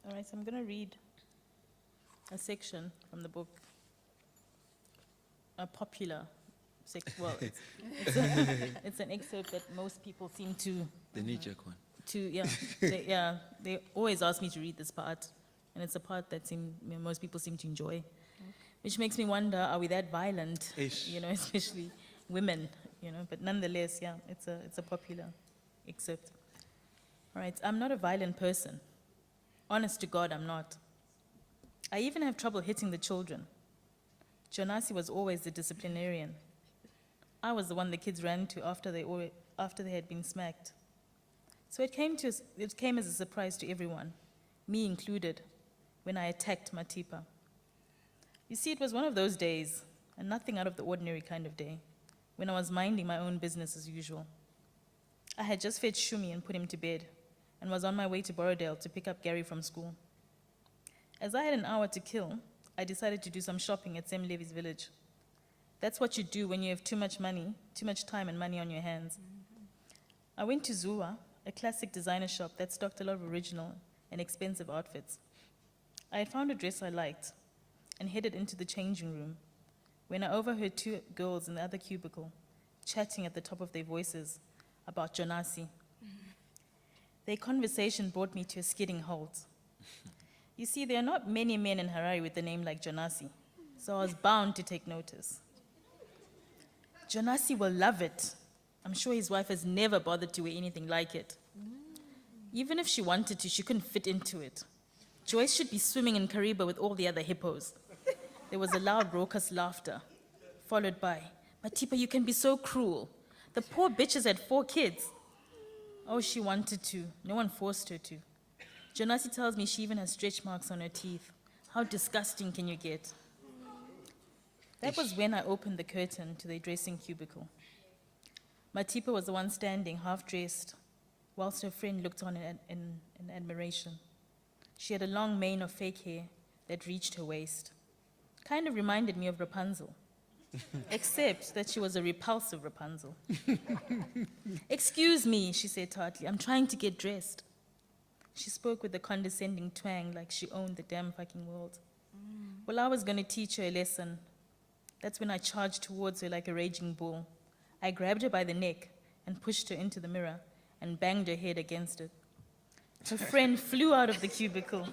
All right, so I'm going to read a section from the book, a popular section. Well, it's an excerpt that most people seem to, The knee-jerk one. they always ask me to read this part, and it's a part that most people seem to enjoy, which makes me wonder, are we that violent? Ish. You know, especially women, you know, but nonetheless, yeah, it's a popular excerpt. All right, I'm not a violent person. Honest to God, I'm not. I even have trouble hitting the children. Jonasi was always the disciplinarian. I was the one the kids ran to after they had been smacked. So it came as a surprise to everyone, me included, when I attacked Matipa. You see, it was one of those days, and nothing out of the ordinary kind of day, when I was minding my own business as usual. I had just fed Shumi and put him to bed, and was on my way to Borrowdale to pick up Gary from school. As I had an hour to kill, I decided to do some shopping at Sam Levy's village. That's what you do when you have too much time and money on your hands. I went to Zua, a classic designer shop that stocked a lot of original and expensive outfits. I had found a dress I liked and headed into the changing room, when I overheard two girls in the other cubicle chatting at the top of their voices about Jonasi. Their conversation brought me to a skidding halt. You see, there are not many men in Harare with a name like Jonasi, so I was bound to take notice. Jonasi will love it. I'm sure his wife has never bothered to wear anything like it. Even if she wanted to, she couldn't fit into it. Joyce should be swimming in Kariba with all the other hippos. There was a loud, raucous laughter, followed by, Matipa, you can be so cruel. The poor bitch has had 4 kids. Oh, she wanted to. No one forced her to. Jonasi tells me she even has stretch marks on her teeth. How disgusting can you get? That was when I opened the curtain to the dressing cubicle. Matipa was the one standing, half-dressed, whilst her friend looked on in admiration. She had a long mane of fake hair that reached her waist. Kind of reminded me of Rapunzel, except that she was a repulsive Rapunzel. Excuse me, she said tartly, I'm trying to get dressed. She spoke with a condescending twang like she owned the damn fucking world. Well, I was going to teach her a lesson. That's when I charged towards her like a raging bull. I grabbed her by the neck and pushed her into the mirror and banged her head against it. Her friend flew out of the cubicle.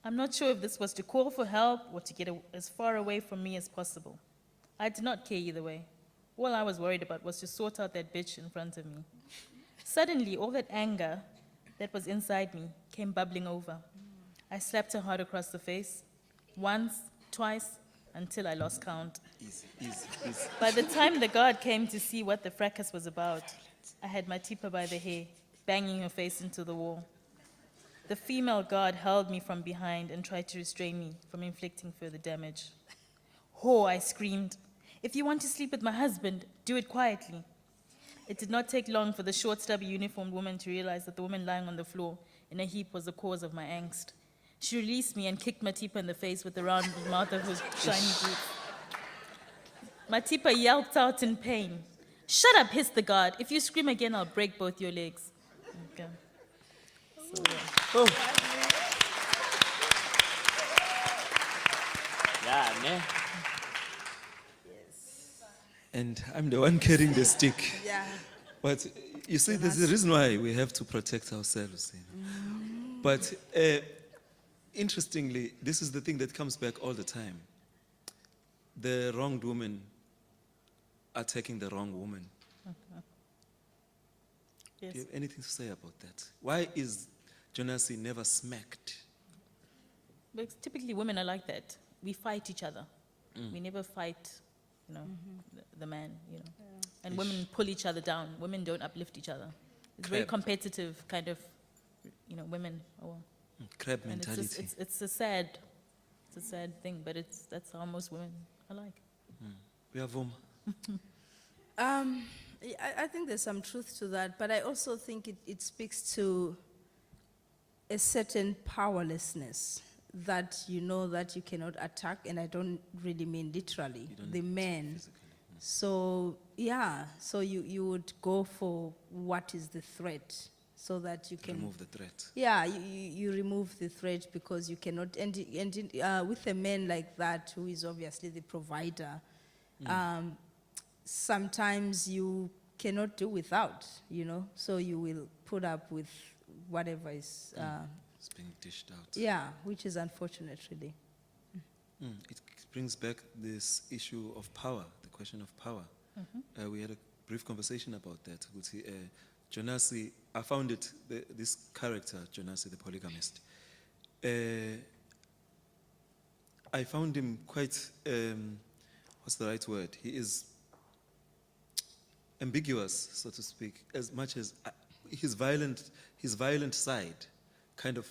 I'm not sure if this was to call for help or to get as far away from me as possible. I did not care either way. All I was worried about was to sort out that bitch in front of me. Suddenly, all that anger that was inside me came bubbling over. I slapped her hard across the face, once, twice, until I lost count. Easy, easy, easy. By the time the guard came to see what the fracas was about, I had Matipa by the hair, banging her face into the wall. The female guard held me from behind and tried to restrain me from inflicting further damage. Whore, I screamed. If you want to sleep with my husband, do it quietly. It did not take long for the short, stubby, uniformed woman to realize that the woman lying on the floor in a heap was the cause of my angst. She released me and kicked Matipa in the face with the round mouth of her shiny boots. Matipa yelped out in pain. Shut up, hissed the guard. If you scream again, I'll break both your legs. Okay. So, yeah. Oh, Yeah, man. and I'm the one carrying the stick. Yeah. But you see, there's a reason why we have to protect ourselves. You know? But interestingly, this is the thing that comes back all the time. The wronged woman attacking the wrong woman. Yes. Do you have anything to say about that? Why is Jonasi never smacked? But typically women are like that. We fight each other. We never fight, you know, the man, you know. And women pull each other down. Women don't uplift each other. It's very Crap. competitive kind of, you know, women. Crab And mentality. it's a sad thing, but that's how most women are like. We have I think there's some truth to that, but I also think it speaks to a certain powerlessness that you know that you cannot attack, and I don't really mean literally, the men. So, yeah, so you would go for what is the threat so that you can... remove the threat. Yeah, you remove the threat because you cannot, and with a man like that, who is obviously the provider, sometimes you cannot do without, you know, so you will put up with whatever is, It's being dished out. yeah, which is unfortunate, really. It brings back this issue of power, the question of power. We had a brief conversation about that. Jonasi, I found it, this character, Jonasi the polygamist, I found him quite, what's the right word? He is ambiguous, so to speak, as much as his violent side kind of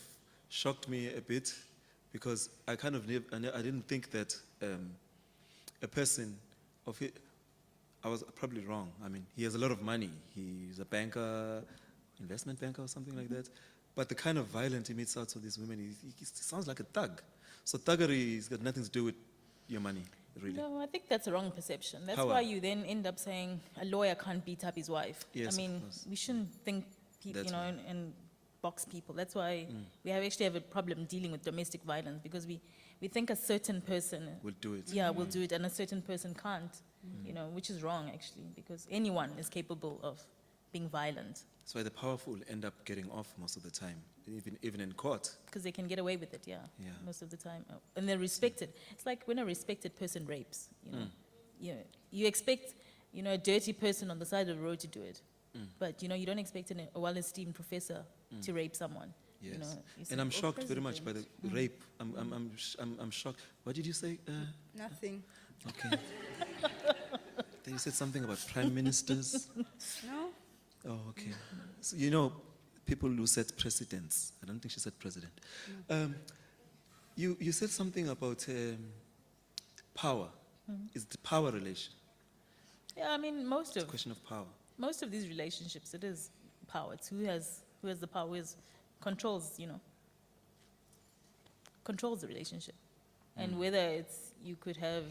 shocked me a bit, because I kind of I didn't think that a person of it, I was probably wrong. I mean, he has a lot of money. He's a banker, investment banker or something like that. But the kind of violence he meets out to these women, he sounds like a thug. So thuggery has got nothing to do with your money, really. No, I think that's a wrong perception. That's Power. why you then end up saying a lawyer can't beat up his wife. Yes, I mean, of course. we shouldn't think people, That's you know, right. and box people. That's why we actually have a problem dealing with domestic violence, because we think a certain person We'll do it. yeah, will do it, and a certain person can't, you know, which is wrong actually, because anyone is capable of being violent, That's why the powerful end up getting off most of the time, even in court. because they can get away with it, yeah, Yeah. most of the time. And they're respected. It's like when a respected person rapes, you know, you expect, you know, a dirty person on the side of the road to do it. But, you know, you don't expect a well-esteemed professor to rape someone. Yes. You know, you see. And I'm shocked very much by the rape. I'm shocked. What did you say? Nothing. Okay. Then you said something about prime ministers. No? Oh, okay. So, you know, people who set precedents. I don't think she said president. You said something about power. Is the power relation? Yeah, I mean, It's a question of power. most of these relationships, it is power. It's who has the power, controls, you know, controls the relationship. And whether it's, you could have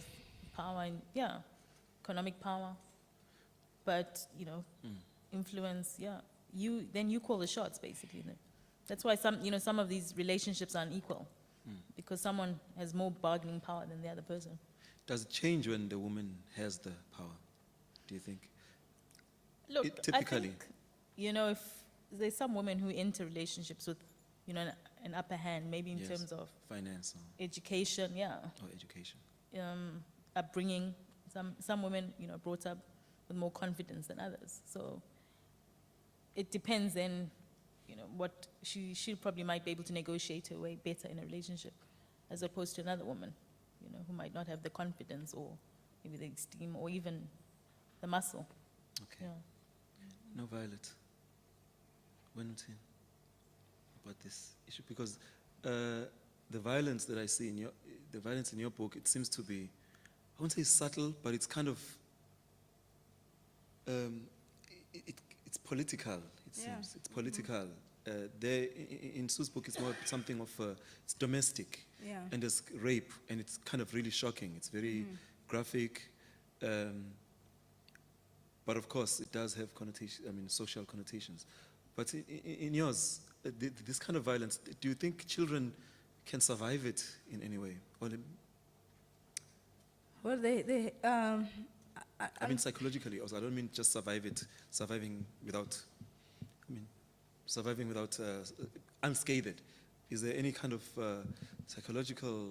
power, economic power, but, you know, influence, then you call the shots, basically. That's why some of these relationships are unequal, because someone has more bargaining power than the other person. Does it change when the woman has the power, do you think? Look, I typically. think, you know, if there's some women who enter relationships with, you know, an upper hand, maybe in Yes. terms of Finance education, or education. Upbringing. Some women, you know, brought up with more confidence than others. So it depends then, you know, what she probably might be able to negotiate her way better in a relationship, as opposed to another woman, you know, who might not have the confidence or maybe the esteem or even the muscle. Okay. Yeah. No, Violet. One thing about this issue, because the violence that I see in your book, it seems to be, I won't say subtle, but it's kind of, it's political. It seems it's political. In Sue's book, it's more something of it's domestic, Yeah. and there's rape, and it's kind of really shocking. It's very graphic. But of course, it does have social connotations. But in yours, this kind of violence, do you think children can survive it in any way? Or Well, I mean, psychologically also. I don't mean just surviving without unscathed. Is there any kind of psychological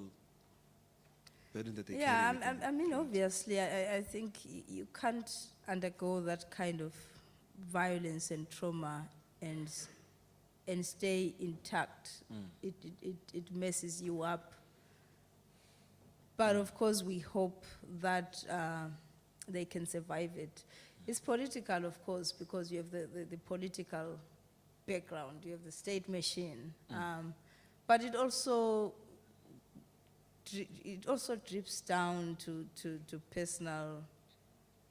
burden that they carry? yeah, I mean, obviously, I think you can't undergo that kind of violence and trauma and stay intact. It messes you up. But of course, we hope that they can survive it. It's political, of course, because you have the political background, you have the state machine. But it also drips down to personal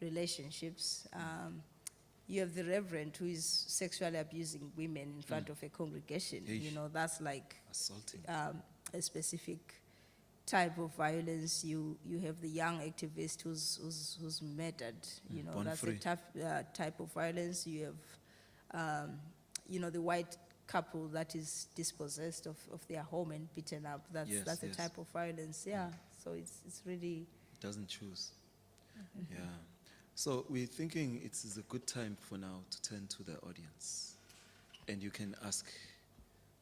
relationships. You have the reverend who is sexually abusing women in front of a congregation. Yeesh. You know, that's like Assaulting. a specific type of violence. You have the young activist who's murdered. You know, born that's free. a tough type of violence. You have, you know, the white couple that is dispossessed of their home and beaten up. That's Yes, a yes. type of violence. Yeah. So it's really. It doesn't choose. Yeah. So we're thinking it is a good time for now to turn to the audience. And you can ask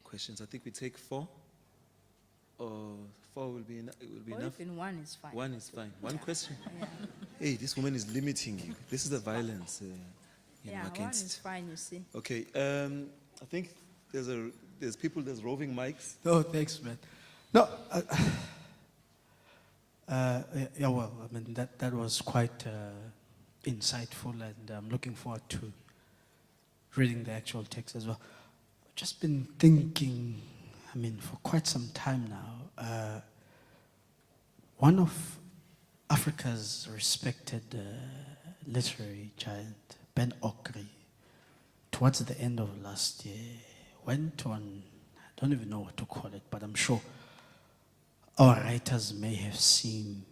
questions. I think we take 4. Or 4 will be, will be Or enough. even one is fine. 1 is fine. One question. Yeah. Hey, this woman is limiting you. This is the violence Yeah, one against. is fine, you see. Okay. I think there's roving mics. Oh, thanks, man. No, yeah, well, I mean, that was quite insightful, and I'm looking forward to reading the actual text as well. I've just been thinking, I mean, for quite some time now, one of Africa's respected literary giant, Ben Okri, towards the end of last year, went on, I don't even know what to call it, but I'm sure our writers may have seen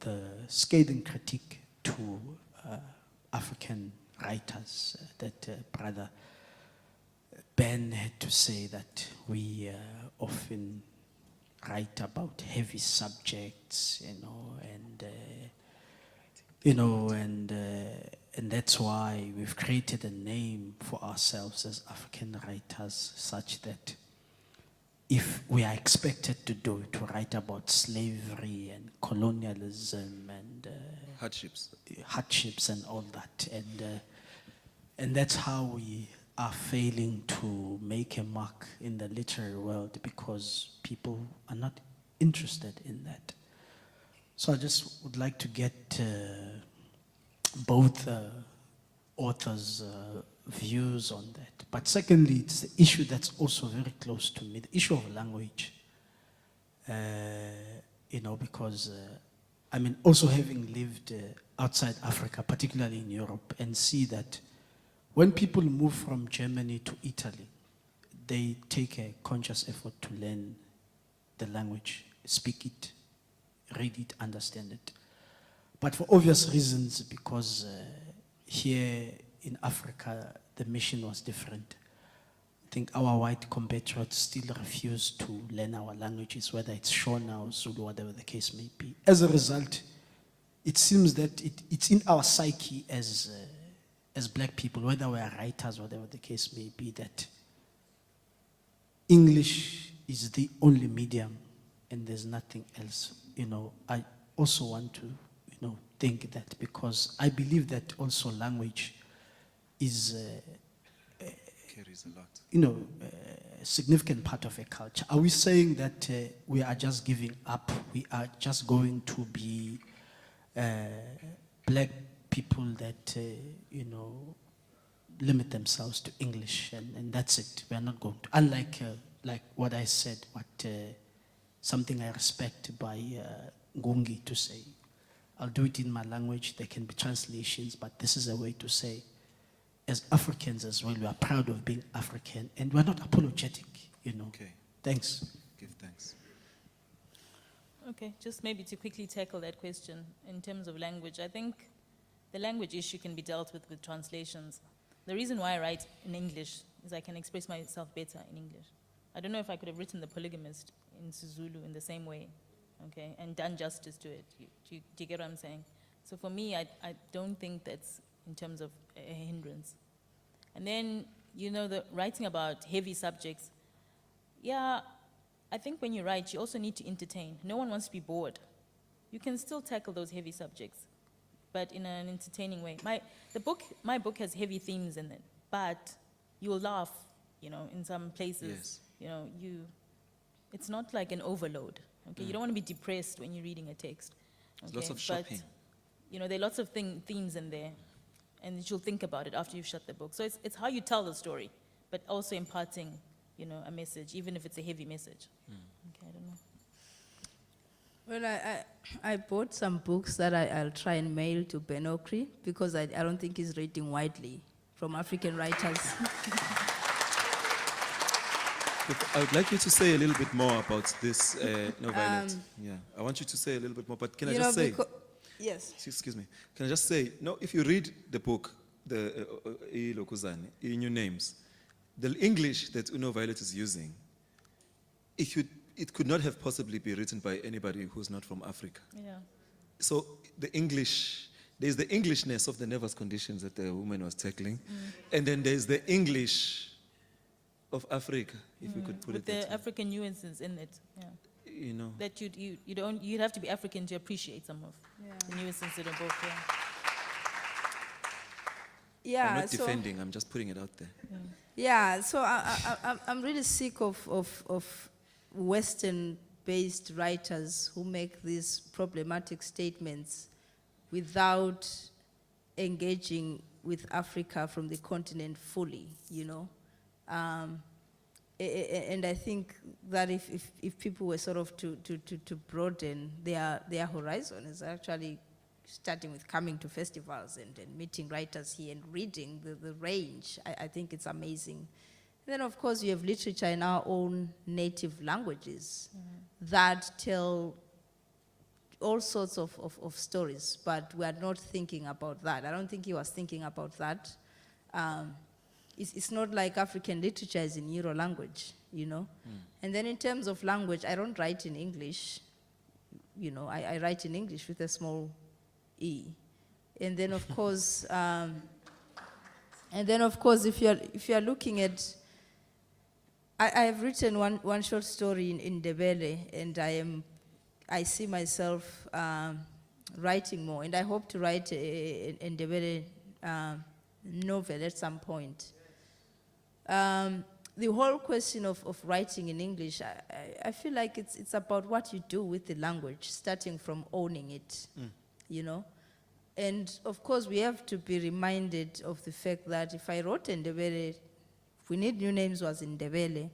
the scathing critique to African writers that brother Ben had to say that we often write about heavy subjects, and that's why we've created a name for ourselves as African writers, such that if we are expected to write about slavery and colonialism and hardships and all that, and that's how we are failing to make a mark in the literary world, because people are not interested in that. So I just would like to get both authors' views on that. But secondly, it's the issue that's also very close to me, the issue of language. Because also having lived outside Africa, particularly in Europe, and see that when people move from Germany to Italy, they take a conscious effort to learn the language, speak it, read it, understand it. But for obvious reasons, because here in Africa, the mission was different. I think our white compatriots still refuse to learn our languages, whether it's Shona or Zulu, whatever the case may be. As a result, it seems that it's in our psyche as black people, whether we are writers, whatever the case may be, that English is the only medium and there's nothing else. I also want to, think that, because I believe that also language is, carries a lot. A significant part of a culture. Are we saying that we are just giving up? We are just going to be black people that, limit themselves to English and that's it. We are not going to. Unlike like what I said, something I respect by Ngungi to say, I'll do it in my language. There can be translations, but this is a way to say, as Africans as well, we are proud of being African and we're not apologetic, Okay. Thanks. Give thanks. Okay, just maybe to quickly tackle that question in terms of language, I think the language issue can be dealt with translations. The reason why I write in English is I can express myself better in English. I don't know if I could have written The Polygamist in Zulu in the same way, okay, and done justice to it. Do you get what I'm saying? So for me, I don't think that's in terms of a hindrance. And then, the writing about heavy subjects, yeah, I think when you write, you also need to entertain. No one wants to be bored. You can still tackle those heavy subjects, but in an entertaining way. My book has heavy themes in it, but you'll laugh, in some places. Yes. It's not like an overload. Okay, you don't want to be depressed when you're reading a text. Okay? Lots of shopping. But, there are lots of themes in there, and you'll think about it after you've shut the book. So it's how you tell the story, but also imparting, a message, even if it's a heavy message. Okay, I don't know. Well, I bought some books that I'll try and mail to Ben Okri, because I don't think he's reading widely from African writers. I would like you to say a little bit more about this, Violet. Yeah, I want you to say a little bit more, but can I just say? Yes. Excuse me. Can I just say, if you read the book, the Lokuzane, in your names, the English that Uno Violet is using, it could not have possibly been written by anybody who's not from Africa. Yeah. So there's the Englishness of the nervous conditions that the woman was tackling, and then there's the English of Africa, if you could put With it that the way. African nuances in it, yeah. That you'd have to be African to appreciate some of the nuances in the book, yeah. Yeah, I'm not defending, I'm just putting it out there. Yeah, so I'm really sick of Western-based writers who make these problematic statements without engaging with Africa from the continent fully, And I think that if people were sort of to broaden their horizon, is actually starting with coming to festivals and meeting writers here and reading the range, I think it's amazing. And then, of course, you have literature in our own native languages that tell all sorts of stories, but we are not thinking about that. I don't think he was thinking about that. it's not like African literature is in Euro language, you know. And then in terms of language, I don't write in English. You know, I write in English with a small e. And then of course, if you're looking at, I have written one short story in Ndebele, and I see myself writing more, and I hope to write a Ndebele novel at some point. The whole question of writing in English, I feel like it's about what you do with the language, starting from owning it, you know. And of course, we have to be reminded of the fact that if I wrote in Ndebele, We Need New Names was in Ndebele,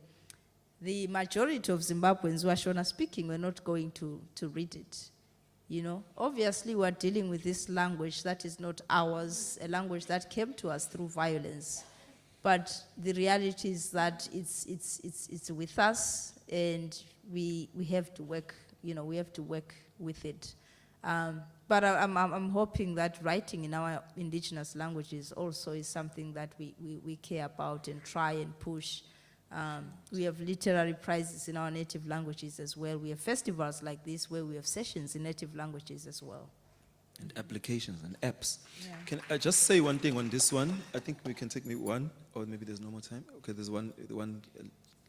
the majority of Zimbabweans who are Shona speaking were not going to read it. You know, obviously we're dealing with this language that is not ours, a language that came to us through violence. But the reality is that it's with us, and we have to work, you know, we have to work with it. But I'm hoping that writing in our indigenous languages also is something that we care about and try and push. We have literary prizes in our native languages as well. We have festivals like this where we have sessions in native languages as well. And applications and apps. Yeah. Can I just say one thing on this one? I think we can take maybe one, or maybe there's no more time. Okay, there's one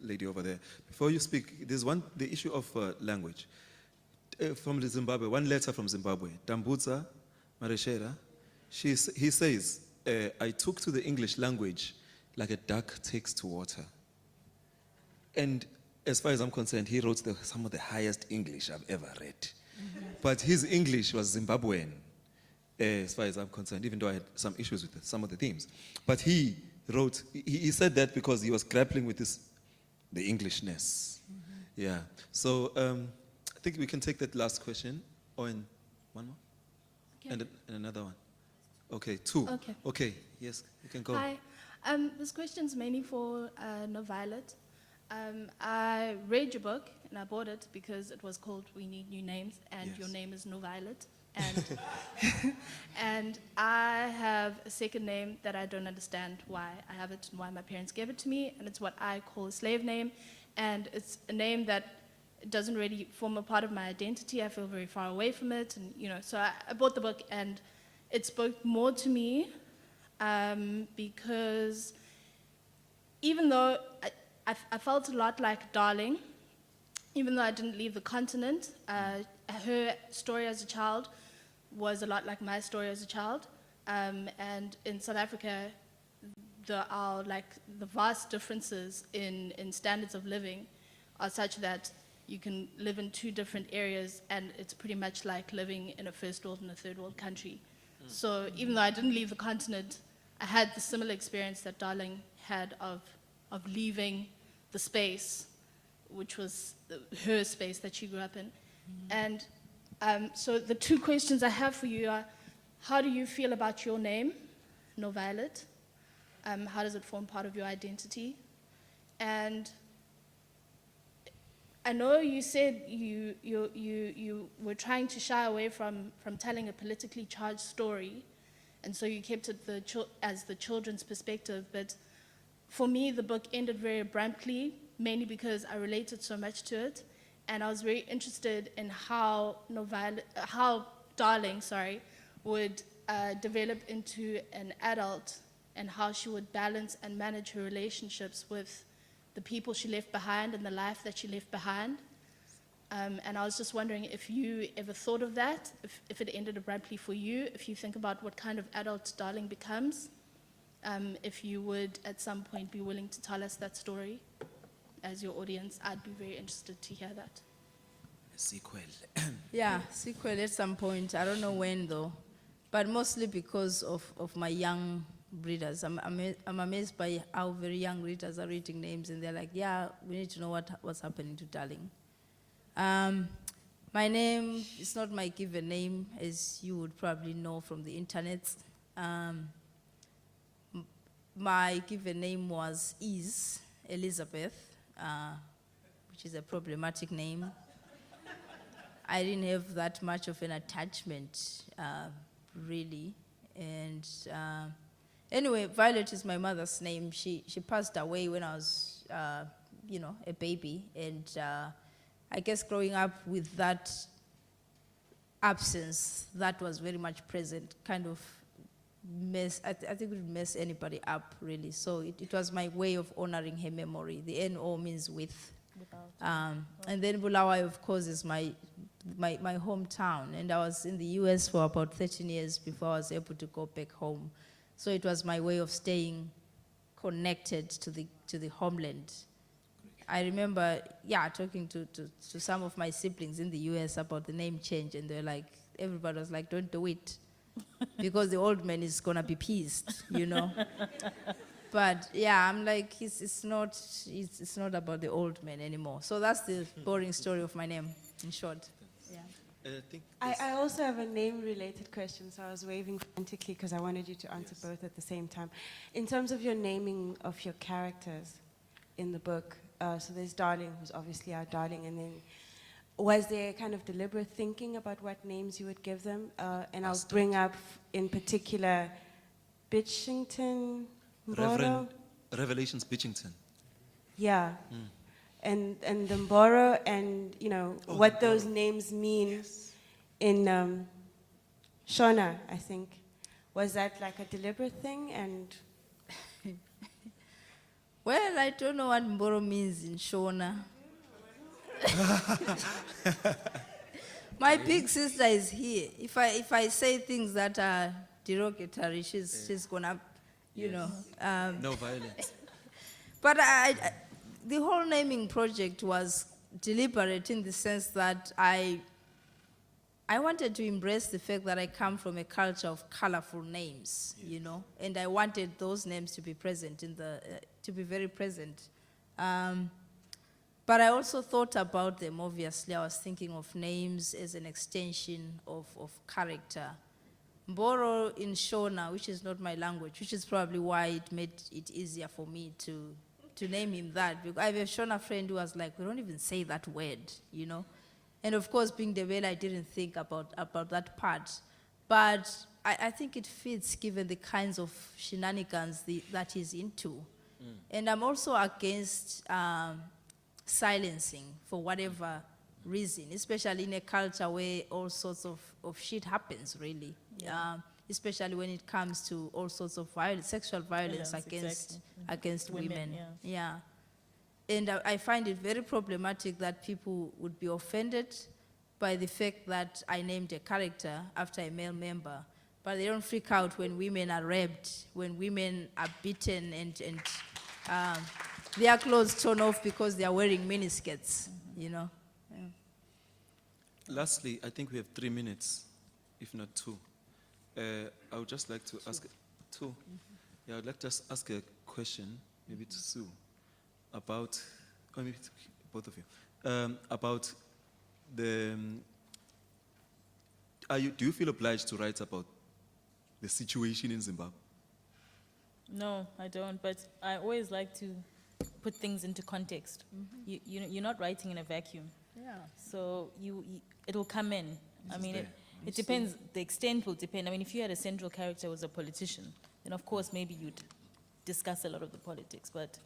lady over there. Before you speak, there's the issue of language. From the Zimbabwe, one letter from Zimbabwe, Dambuza Mareshera, he says, I took to the English language like a duck takes to water. And as far as I'm concerned, he wrote some of the highest English I've ever read. But his English was Zimbabwean, as far as I'm concerned, even though I had some issues with some of the themes. But he wrote, he said that because he was grappling with the Englishness. Yeah. So I think we can take that last question, or in one more? Okay. And another one. Okay, two. Okay. Okay, yes, you can go. Hi. This question's mainly for Violet. I read your book and I bought it because it was called We Need New Names, and your Yes. name is Violet. And, and I have a second name that I don't understand why I have it and why my parents gave it to me, and it's what I call a slave name, and it's a name that doesn't really form a part of my identity. I feel very far away from it, and you know, so I bought the book, and it spoke more to me because even though I felt a lot like Darling, even though I didn't leave the continent, her story as a child was a lot like my story as a child. And in South Africa, the vast differences in standards of living are such that you can live in two different areas, and it's pretty much like living in a first world and a third world country. So even though I didn't leave the continent, I had the similar experience that Darling had of leaving the space, which was her space that she grew up in. And so the two questions I have for you are, how do you feel about your name, No Violet? How does it form part of your identity? And I know you said you were trying to shy away from telling a politically charged story, and so you kept it as the children's perspective, but for me, the book ended very abruptly, mainly because I related so much to it, and I was very interested in how Darling would develop into an adult, and how she would balance and manage her relationships with the people she left behind and the life that she left behind. And I was just wondering if you ever thought of that, if it ended abruptly for you, if you think about what kind of adult Darling becomes. If you would at some point be willing to tell us that story as your audience, I'd be very interested to hear that. Sequel. Yeah, sequel at some point. I don't know when though, but mostly because of my young readers. I'm amazed by how very young readers are reading names, and they're like, yeah, we need to know what's happening to Darling. My name is not my given name, as you would probably know from the internet. My given name was Elizabeth, which is a problematic name. I didn't have that much of an attachment, really. And Anyway, Violet is my mother's name. She passed away when I was, a baby. And I guess growing up with that absence, that was very much present, kind of I think it would mess anybody up, really. So it was my way of honoring her memory. The N-O means with. And then Bulawayo, of course, is my hometown. And I was in the US for about 13 years before I was able to go back home. So it was my way of staying connected to the homeland. I remember, talking to some of my siblings in the US about the name change, and they're like, everybody was like, don't do it, because the old man is gonna be pissed, But yeah, I'm like, it's not about the old man anymore. So that's the boring story of my name, in short. Yeah. I think I also have a name-related question, so I was waving frantically because I wanted you to answer both at the same time. In terms of your naming of your characters in the book, so there's Darling, who's obviously our darling, and then was there kind of deliberate thinking about what names you would give them? And I'll bring up, in particular, Bitchington, Mboro. Revelations Bitchington. Yeah. And the Mboro, and what those names mean in Shona, I think. Was that like a deliberate thing? And Well, I don't know what Mboro means in Shona. My big sister is here. If I say things that are derogatory, she's gonna, No violence. But the whole naming project was deliberate in the sense that I wanted to embrace the fact that I come from a culture of colorful names, and I wanted those names to be present to be very present. But I also thought about them, obviously. I was thinking of names as an extension of character. Mboro in Shona, which is not my language, which is probably why it made it easier for me to name him that. Because I have a Shona friend who was like, we don't even say that word, And of course, being Debele, I didn't think about that part. But I think it fits given the kinds of shenanigans that he's into. And I'm also against silencing for whatever reason, especially in a culture where all sorts of shit happens, really. Especially when it comes to all sorts of violence, sexual violence against women. Yeah. And I find it very problematic that people would be offended by the fact that I named a character after a male member, but they don't freak out when women are raped, when women are beaten and their clothes torn off because they are wearing miniskirts, Yeah. Lastly, I think we have 3 minutes, if not 2. I would just like to ask 2. Yeah, I'd like to just ask a question, maybe to Sue, about, or maybe to both of you, about the. Do you feel obliged to write about the situation in Zimbabwe? No, I don't, but I always like to put things into context. You're not writing in a vacuum. Yeah. So it'll come in. It depends, the extent will depend. If you had a central character who was a politician, then of course maybe you'd discuss a lot of the politics, but,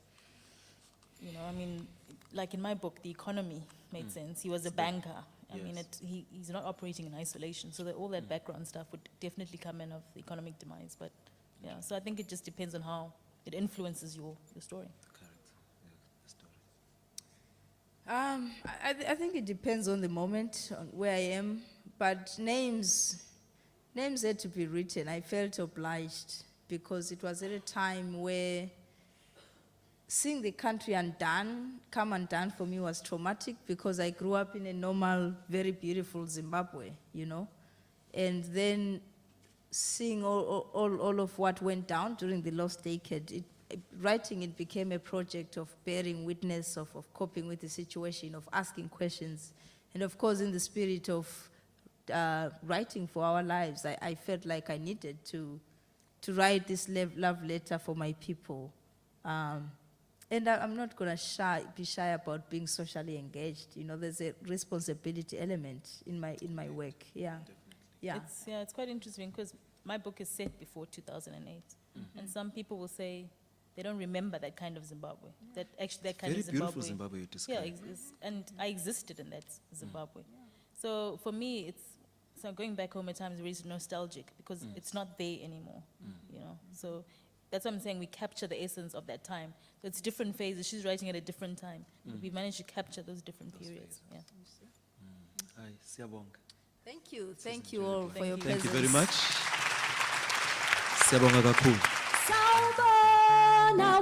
like in my book, The Economy made sense. He was a banker. He's not operating in isolation, so that all that background stuff would definitely come in of the economic demise, but yeah, so I think it just depends on how it influences your story. I think it depends on the moment, on where I am, but names had to be written. I felt obliged because it was at a time where seeing the country come undone for me was traumatic because I grew up in a normal, very beautiful Zimbabwe, and then seeing all of what went down during the lost decade, writing it became a project of bearing witness, of coping with the situation, of asking questions. And of course, in the spirit of writing for our lives, I felt like I needed to write this love letter for my people. And I'm not going to be shy about being socially engaged. There's a responsibility element in my work. Yeah. Yeah. It's quite interesting because my book is set before 2008. And some people will say they don't remember that kind of Zimbabwe. That actually that kind Very of Zimbabwe. beautiful Zimbabwe you Yeah, described. and I existed in that Zimbabwe. So for me, so going back home at times is nostalgic because it's not there anymore, you know. So that's what I'm saying. We capture the essence of that time. So it's different phases. She's writing at a different time. But we managed to capture those different periods. Yeah. Aye, siyabonga. Thank you all for your Thank presence. you very much. Siyabonga kakhulu. Sawubona